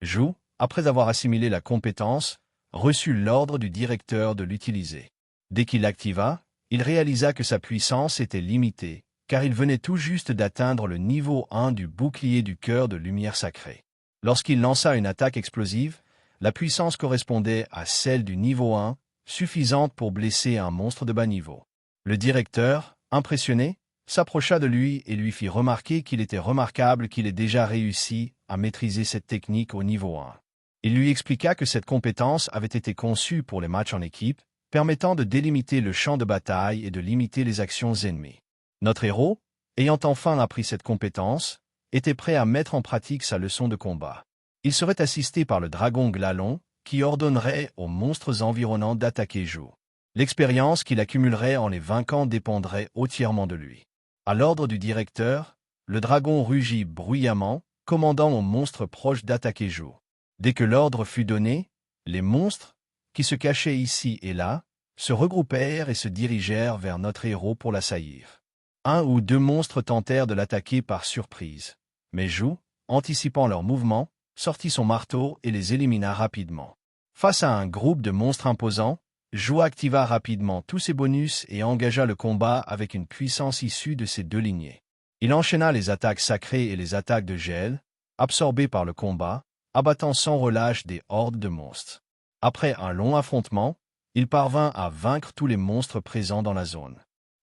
Zhou, après avoir assimilé la compétence, reçut l'ordre du directeur de l'utiliser. Dès qu'il l'activa, il réalisa que sa puissance était limitée, car il venait tout juste d'atteindre le niveau 1 du bouclier du cœur de lumière sacrée. Lorsqu'il lança une attaque explosive, la puissance correspondait à celle du niveau 1, suffisante pour blesser un monstre de bas niveau. Le directeur, impressionné, s'approcha de lui et lui fit remarquer qu'il était remarquable qu'il ait déjà réussi à maîtriser cette technique au niveau 1. Il lui expliqua que cette compétence avait été conçue pour les matchs en équipe, permettant de délimiter le champ de bataille et de limiter les actions ennemies. Notre héros, ayant enfin appris cette compétence, était prêt à mettre en pratique sa leçon de combat. Il serait assisté par le dragon Glalon, qui ordonnerait aux monstres environnants d'attaquer Zhou. L'expérience qu'il accumulerait en les vainquant dépendrait entièrement de lui. À l'ordre du directeur, le dragon rugit bruyamment, commandant aux monstres proches d'attaquer Zhou. Dès que l'ordre fut donné, les monstres, qui se cachaient ici et là, se regroupèrent et se dirigèrent vers notre héros pour l'assaillir. 1 ou 2 monstres tentèrent de l'attaquer par surprise, mais Zhou, anticipant leurs mouvements, sortit son marteau et les élimina rapidement. Face à un groupe de monstres imposants, Zhou activa rapidement tous ses bonus et engagea le combat avec une puissance issue de ses 2 lignées. Il enchaîna les attaques sacrées et les attaques de gel, absorbées par le combat, abattant sans relâche des hordes de monstres. Après un long affrontement, il parvint à vaincre tous les monstres présents dans la zone.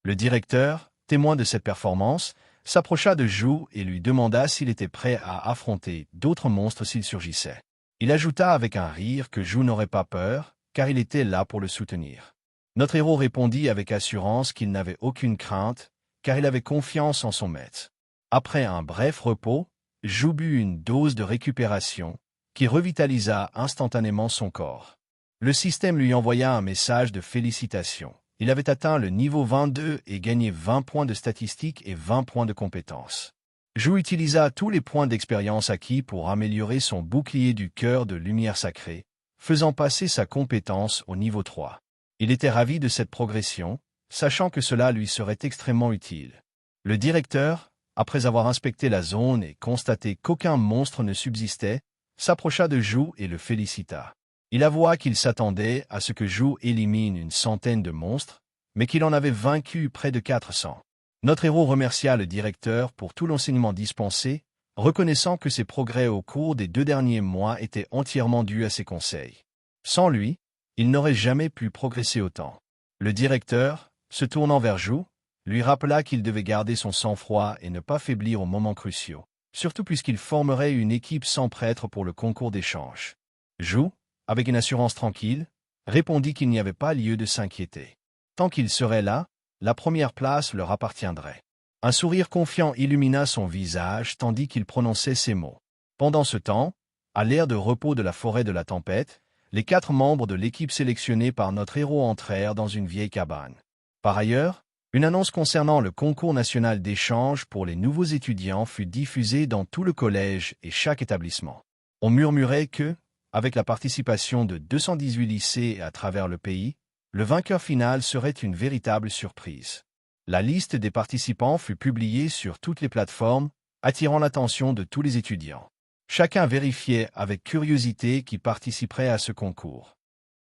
Le directeur, témoin de cette performance, s'approcha de Zhou et lui demanda s'il était prêt à affronter d'autres monstres s'ils surgissaient. Il ajouta avec un rire que Zhou n'aurait pas peur, car il était là pour le soutenir. Notre héros répondit avec assurance qu'il n'avait aucune crainte, car il avait confiance en son maître. Après un bref repos, Zhou but une dose de récupération, qui revitalisa instantanément son corps. Le système lui envoya un message de félicitations. Il avait atteint le niveau 22 et gagné 20 points de statistiques et 20 points de compétences. Zhou utilisa tous les points d'expérience acquis pour améliorer son bouclier du cœur de lumière sacrée, faisant passer sa compétence au niveau 3. Il était ravi de cette progression, sachant que cela lui serait extrêmement utile. Le directeur, après avoir inspecté la zone et constaté qu'aucun monstre ne subsistait, s'approcha de Zhu et le félicita. Il avoua qu'il s'attendait à ce que Zhu élimine une centaine de monstres, mais qu'il en avait vaincu près de 400. Notre héros remercia le directeur pour tout l'enseignement dispensé, reconnaissant que ses progrès au cours des 2 derniers mois étaient entièrement dus à ses conseils. Sans lui, il n'aurait jamais pu progresser autant. Le directeur, se tournant vers Zhu, lui rappela qu'il devait garder son sang-froid et ne pas faiblir aux moments cruciaux, surtout puisqu'il formerait une équipe sans prêtre pour le concours d'échange. Zhu, avec une assurance tranquille, répondit qu'il n'y avait pas lieu de s'inquiéter. Tant qu'il serait là, la première place leur appartiendrait. Un sourire confiant illumina son visage tandis qu'il prononçait ces mots. Pendant ce temps, à l'aire de repos de la forêt de la tempête, les 4 membres de l'équipe sélectionnés par notre héros entrèrent dans une vieille cabane. Par ailleurs, une annonce concernant le concours national d'échange pour les nouveaux étudiants fut diffusée dans tout le collège et chaque établissement. On murmurait que, avec la participation de 218 lycées à travers le pays, le vainqueur final serait une véritable surprise. La liste des participants fut publiée sur toutes les plateformes, attirant l'attention de tous les étudiants. Chacun vérifiait avec curiosité qui participerait à ce concours.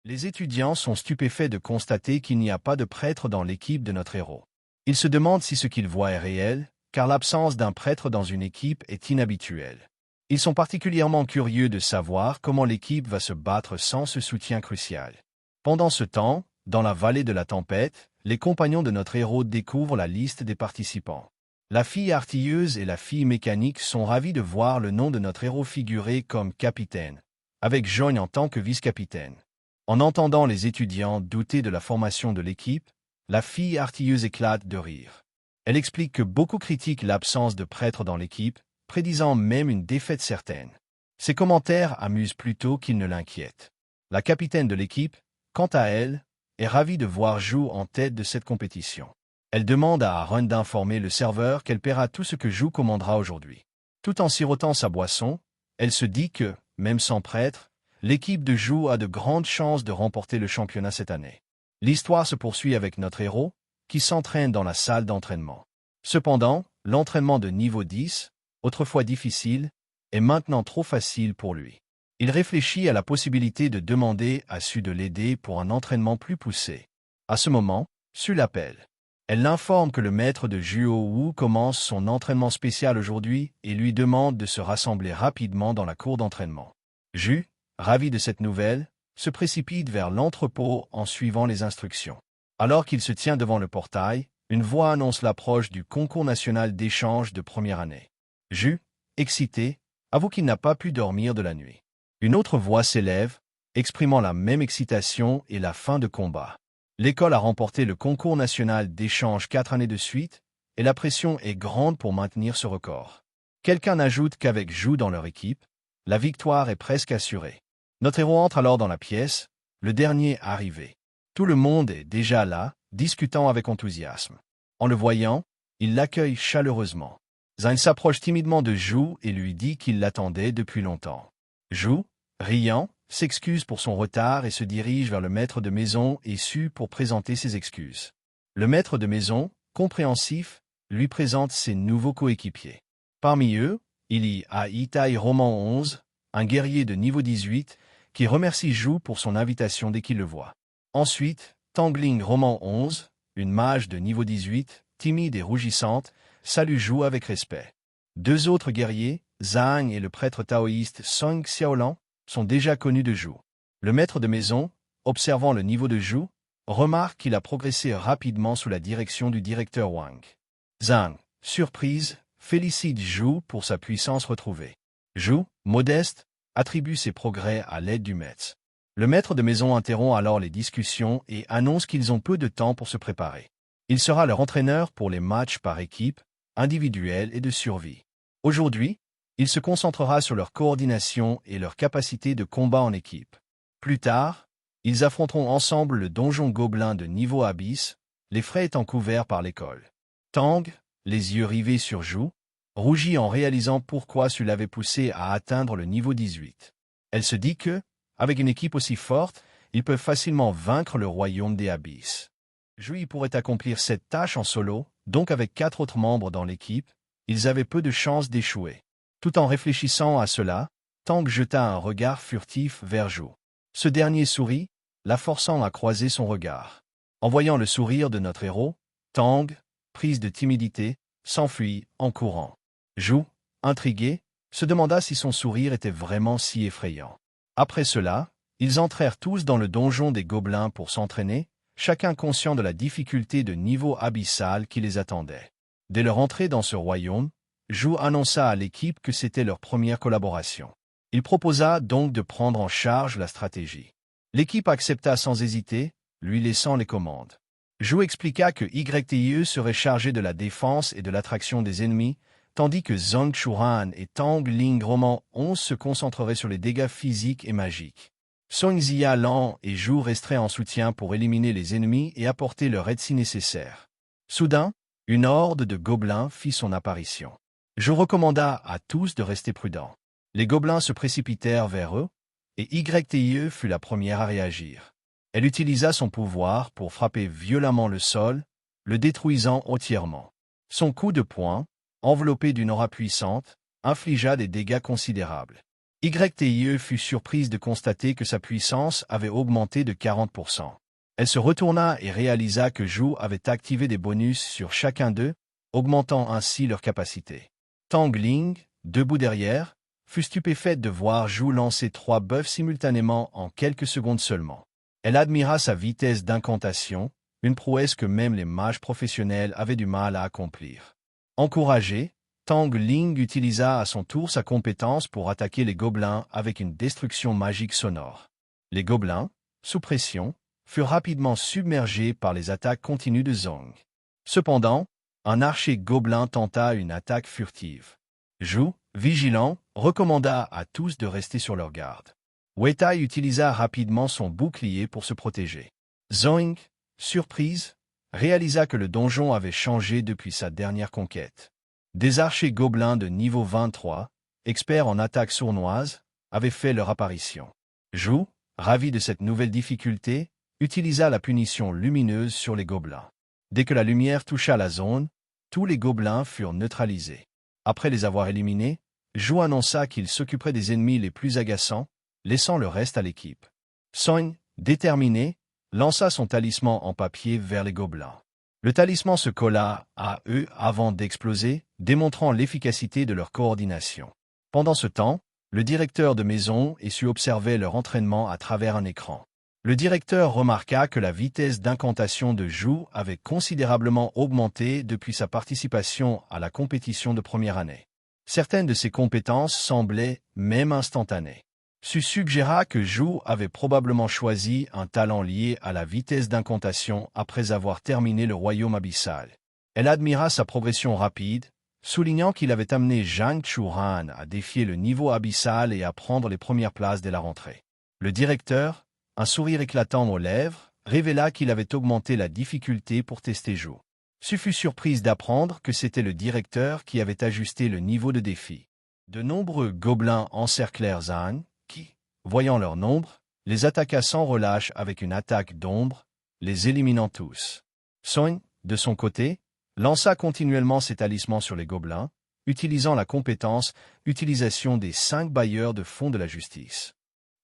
Les étudiants sont stupéfaits de constater qu'il n'y a pas de prêtre dans l'équipe de notre héros. Ils se demandent si ce qu'ils voient est réel, car l'absence d'un prêtre dans une équipe est inhabituelle. Ils sont particulièrement curieux de savoir comment l'équipe va se battre sans ce soutien crucial. Pendant ce temps, dans la vallée de la tempête, les compagnons de notre héros découvrent la liste des participants. La fille artilleuse et la fille mécanique sont ravis de voir le nom de notre héros figurer comme capitaine, avec Jogne en tant que vice-capitaine. En entendant les étudiants douter de la formation de l'équipe, la fille artilleuse éclate de rire. Elle explique que beaucoup critiquent l'absence de prêtre dans l'équipe, prédisant même une défaite certaine. Ses commentaires amusent plutôt qu'ils ne l'inquiètent. La capitaine de l'équipe, quant à elle, est ravie de voir Zhu en tête de cette compétition. Elle demande à Aaron d'informer le serveur qu'elle paiera tout ce que Zhu commandera aujourd'hui. Tout en sirotant sa boisson, elle se dit que, même sans prêtre, l'équipe de Zhu a de grandes chances de remporter le championnat cette année. L'histoire se poursuit avec notre héros, qui s'entraîne dans la salle d'entraînement. Cependant, l'entraînement de niveau 10, autrefois difficile, est maintenant trop facile pour lui. Il réfléchit à la possibilité de demander à Su de l'aider pour un entraînement plus poussé. À ce moment, Su l'appelle. Elle l'informe que le maître de Juo Wu commence son entraînement spécial aujourd'hui et lui demande de se rassembler rapidement dans la cour d'entraînement. Ju, ravi de cette nouvelle, se précipite vers l'entrepôt en suivant les instructions. Alors qu'il se tient devant le portail, une voix annonce l'approche du concours national d'échange de première année. Ju, excité, avoue qu'il n'a pas pu dormir de la nuit. Une autre voix s'élève, exprimant la même excitation et la fin de combat. L'école a remporté le concours national d'échange 4 années de suite, et la pression est grande pour maintenir ce record. Quelqu'un ajoute qu'avec Zhu dans leur équipe, la victoire est presque assurée. Notre héros entre alors dans la pièce, le dernier arrivé. Tout le monde est déjà là, discutant avec enthousiasme. En le voyant, il l'accueille chaleureusement. Zhang s'approche timidement de Zhu et lui dit qu'il l'attendait depuis longtemps. Zhu, riant, s'excuse pour son retard et se dirige vers le maître de maison et Su pour présenter ses excuses. Le maître de maison, compréhensif, lui présente ses nouveaux coéquipiers. Parmi eux, il y a Itai Roman 11, un guerrier de niveau 18, qui remercie Zhu pour son invitation dès qu'il le voit. Ensuite, Tangling Roman 11, une mage de niveau 18, timide et rougissante, salue Zhu avec respect. 2 autres guerriers, Zhang et le prêtre taoïste Song Xiaolan, sont déjà connus de Zhu. Le maître de maison, observant le niveau de Zhu, remarque qu'il a progressé rapidement sous la direction du directeur Wang. Zhang, surprise, félicite Zhu pour sa puissance retrouvée. Zhu, modeste, attribue ses progrès à l'aide du maître. Le maître de maison interrompt alors les discussions et annonce qu'ils ont peu de temps pour se préparer. Il sera leur entraîneur pour les matchs par équipe, individuels et de survie. Aujourd'hui, il se concentrera sur leur coordination et leur capacité de combat en équipe. Plus tard, ils affronteront ensemble le donjon gobelin de niveau abyss, les frais étant couverts par l'école. Tang, les yeux rivés sur Zhu, rougit en réalisant pourquoi Su l'avait poussé à atteindre le niveau 18. Elle se dit que, Avec une équipe aussi forte, ils peuvent facilement vaincre le royaume des abysses. Zhu pourrait accomplir cette tâche en solo, donc avec 4 autres membres dans l'équipe, ils avaient peu de chances d'échouer. Tout en réfléchissant à cela, Tang jeta un regard furtif vers Zhu. Ce dernier sourit, la forçant à croiser son regard. En voyant le sourire de notre héros, Tang, prise de timidité, s'enfuit en courant. Zhu, intrigué, se demanda si son sourire était vraiment si effrayant. Après cela, ils entrèrent tous dans le donjon des gobelins pour s'entraîner, chacun conscient de la difficulté de niveau abyssal qui les attendait. Dès leur entrée dans ce royaume, Zhu annonça à l'équipe que c'était leur première collaboration. Il proposa donc de prendre en charge la stratégie. L'équipe accepta sans hésiter, lui laissant les commandes. Zhu expliqua que YTE serait chargé de la défense et de l'attraction des ennemis, tandis que Zhang Chuan et Tang Ling Roman 11 se concentreraient sur les dégâts physiques et magiques. Song Zia Lan et Zhu resteraient en soutien pour éliminer les ennemis et apporter leur aide si nécessaire. Soudain, une horde de gobelins fit son apparition. Zhu recommanda à tous de rester prudents. Les gobelins se précipitèrent vers eux, et YTE fut la première à réagir. Elle utilisa son pouvoir pour frapper violemment le sol, le détruisant entièrement. Son coup de poing, enveloppé d'une aura puissante, infligea des dégâts considérables. YTE fut surprise de constater que sa puissance avait augmenté de 40%. Elle se retourna et réalisa que Zhu avait activé des bonus sur chacun d'eux, augmentant ainsi leur capacité. Tang Ling, debout derrière, fut stupéfaite de voir Zhu lancer 3 buffs simultanément en quelques secondes seulement. Elle admira sa vitesse d'incantation, une prouesse que même les mages professionnels avaient du mal à accomplir. Encouragée, Tang Ling utilisa à son tour sa compétence pour attaquer les gobelins avec une destruction magique sonore. Les gobelins, sous pression, furent rapidement submergés par les attaques continues de Zhang. Cependant, un archer gobelin tenta une attaque furtive. Zhu, vigilant, recommanda à tous de rester sur leur garde. Weitai utilisa rapidement son bouclier pour se protéger. Zhang, surprise, réalisa que le donjon avait changé depuis sa dernière conquête. Des archers gobelins de niveau 23, experts en attaque sournoise, avaient fait leur apparition. Zhu, ravi de cette nouvelle difficulté, utilisa la punition lumineuse sur les gobelins. Dès que la lumière toucha la zone, tous les gobelins furent neutralisés. Après les avoir éliminés, Zhu annonça qu'il s'occuperait des ennemis les plus agaçants, laissant le reste à l'équipe. Song, déterminé, lança son talisman en papier vers les gobelins. Le talisman se colla à eux avant d'exploser, démontrant l'efficacité de leur coordination. Pendant ce temps, le directeur de maison Essu observait leur entraînement à travers un écran. Le directeur remarqua que la vitesse d'incantation de Zhu avait considérablement augmenté depuis sa participation à la compétition de première année. Certaines de ses compétences semblaient même instantanées. Su suggéra que Zhu avait probablement choisi un talent lié à la vitesse d'incantation après avoir terminé le royaume abyssal. Elle admira sa progression rapide, soulignant qu'il avait amené Zhang Chuan à défier le niveau abyssal et à prendre les premières places dès la rentrée. Le directeur, un sourire éclatant aux lèvres, révéla qu'il avait augmenté la difficulté pour tester Zhu. Su fut surprise d'apprendre que c'était le directeur qui avait ajusté le niveau de défi. De nombreux gobelins encerclèrent Zhang, qui, voyant leur nombre, les attaqua sans relâche avec une attaque d'ombre, les éliminant tous. Song, de son côté, lança continuellement ses talismans sur les gobelins, utilisant la compétence « Utilisation des 5 bailleurs de fonds de la justice ».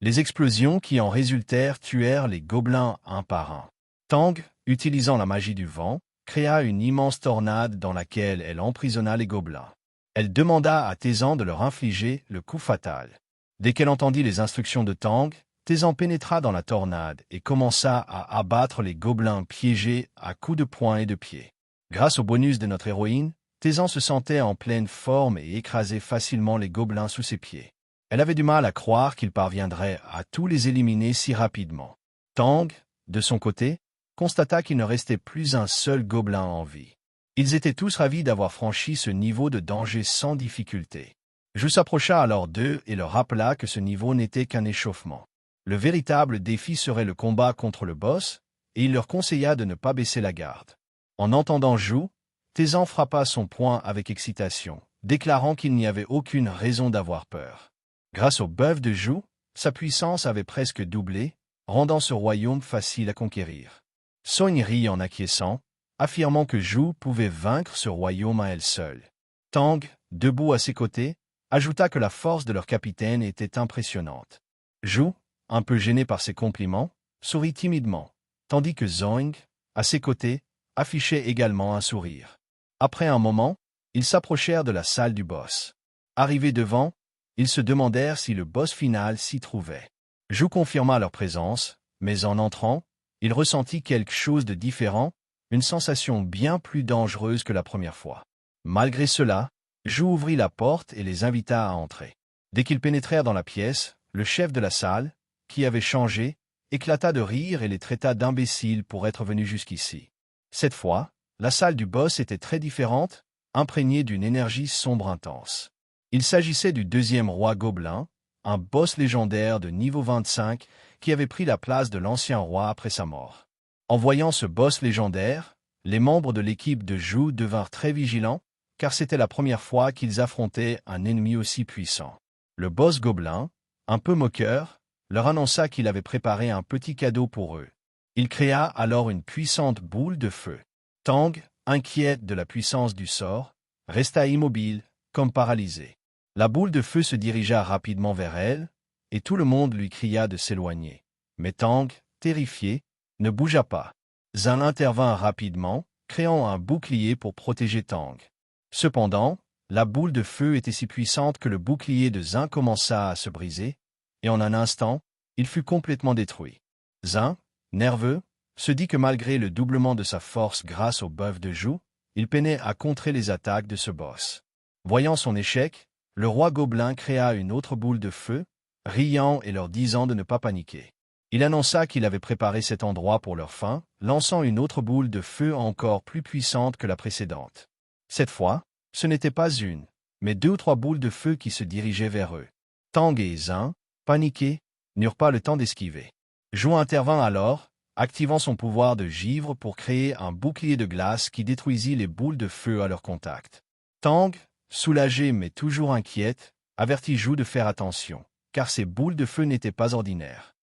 Les explosions qui en résultèrent tuèrent les gobelins un par un. Tang, utilisant la magie du vent, créa une immense tornade dans laquelle elle emprisonna les gobelins. Elle demanda à Tezan de leur infliger le coup fatal. Dès qu'elle entendit les instructions de Tang, Tezan pénétra dans la tornade et commença à abattre les gobelins piégés à coups de poing et de pied. Grâce au bonus de notre héroïne, Tezan se sentait en pleine forme et écrasait facilement les gobelins sous ses pieds. Elle avait du mal à croire qu'il parviendrait à tous les éliminer si rapidement. Tang, de son côté, constata qu'il ne restait plus un seul gobelin en vie. Ils étaient tous ravis d'avoir franchi ce niveau de danger sans difficulté. Zhu s'approcha alors d'eux et leur rappela que ce niveau n'était qu'un échauffement. Le véritable défi serait le combat contre le boss, et il leur conseilla de ne pas baisser la garde. En entendant Zhu, Tezan frappa son poing avec excitation, déclarant qu'il n'y avait aucune raison d'avoir peur. Grâce au buff de Zhu, Sa puissance avait presque doublé, rendant ce royaume facile à conquérir. Song rit en acquiesçant, affirmant que Zhu pouvait vaincre ce royaume à elle seule. Tang, debout à ses côtés, ajouta que la force de leur capitaine était impressionnante. Zhu, un peu gêné par ces compliments, sourit timidement, tandis que Zhong, à ses côtés, affichait également un sourire. Après un moment, ils s'approchèrent de la salle du boss. Arrivés devant, ils se demandèrent si le boss final s'y trouvait. Zhu confirma leur présence, mais en entrant, il ressentit quelque chose de différent, une sensation bien plus dangereuse que la première fois. Malgré cela, Zhu ouvrit la porte et les invita à entrer. Dès qu'ils pénétrèrent dans la pièce, le chef de la salle, qui avait changé, éclata de rire et les traita d'imbéciles pour être venus jusqu'ici. Cette fois, la salle du boss était très différente, imprégnée d'une énergie sombre intense. Il s'agissait du deuxième roi gobelin, un boss légendaire de niveau 25 qui avait pris la place de l'ancien roi après sa mort. En voyant ce boss légendaire, les membres de l'équipe de Zhu devinrent très vigilants, car c'était la première fois qu'ils affrontaient un ennemi aussi puissant. Le boss gobelin, un peu moqueur, leur annonça qu'il avait préparé un petit cadeau pour eux. Il créa alors une puissante boule de feu. Tang, inquiète de la puissance du sort, resta immobile, comme paralysé. La boule de feu se dirigea rapidement vers elle, et tout le monde lui cria de s'éloigner. Mais Tang, terrifié, ne bougea pas. Zan intervint rapidement, créant un bouclier pour protéger Tang. Cependant, la boule de feu était si puissante que le bouclier de Zan commença à se briser, et en un instant, il fut complètement détruit. Zan, nerveux, se dit que malgré le doublement de sa force grâce au buff de Zhu, il peinait à contrer les attaques de ce boss. Voyant son échec, le roi gobelin créa une autre boule de feu, riant et leur disant de ne pas paniquer. Il annonça qu'il avait préparé cet endroit pour leur fin, lançant une autre boule de feu encore plus puissante que la précédente. Cette fois, ce n'était pas une, mais 2 ou 3 boules de feu qui se dirigeaient vers eux. Tang et Zan, paniqués, n'eurent pas le temps d'esquiver. Zhu intervint alors, activant son pouvoir de givre pour créer un bouclier de glace qui détruisit les boules de feu à leur contact. Tang, soulagée mais toujours inquiète, avertit Zhu de faire attention, car ces boules de feu n'étaient pas ordinaires.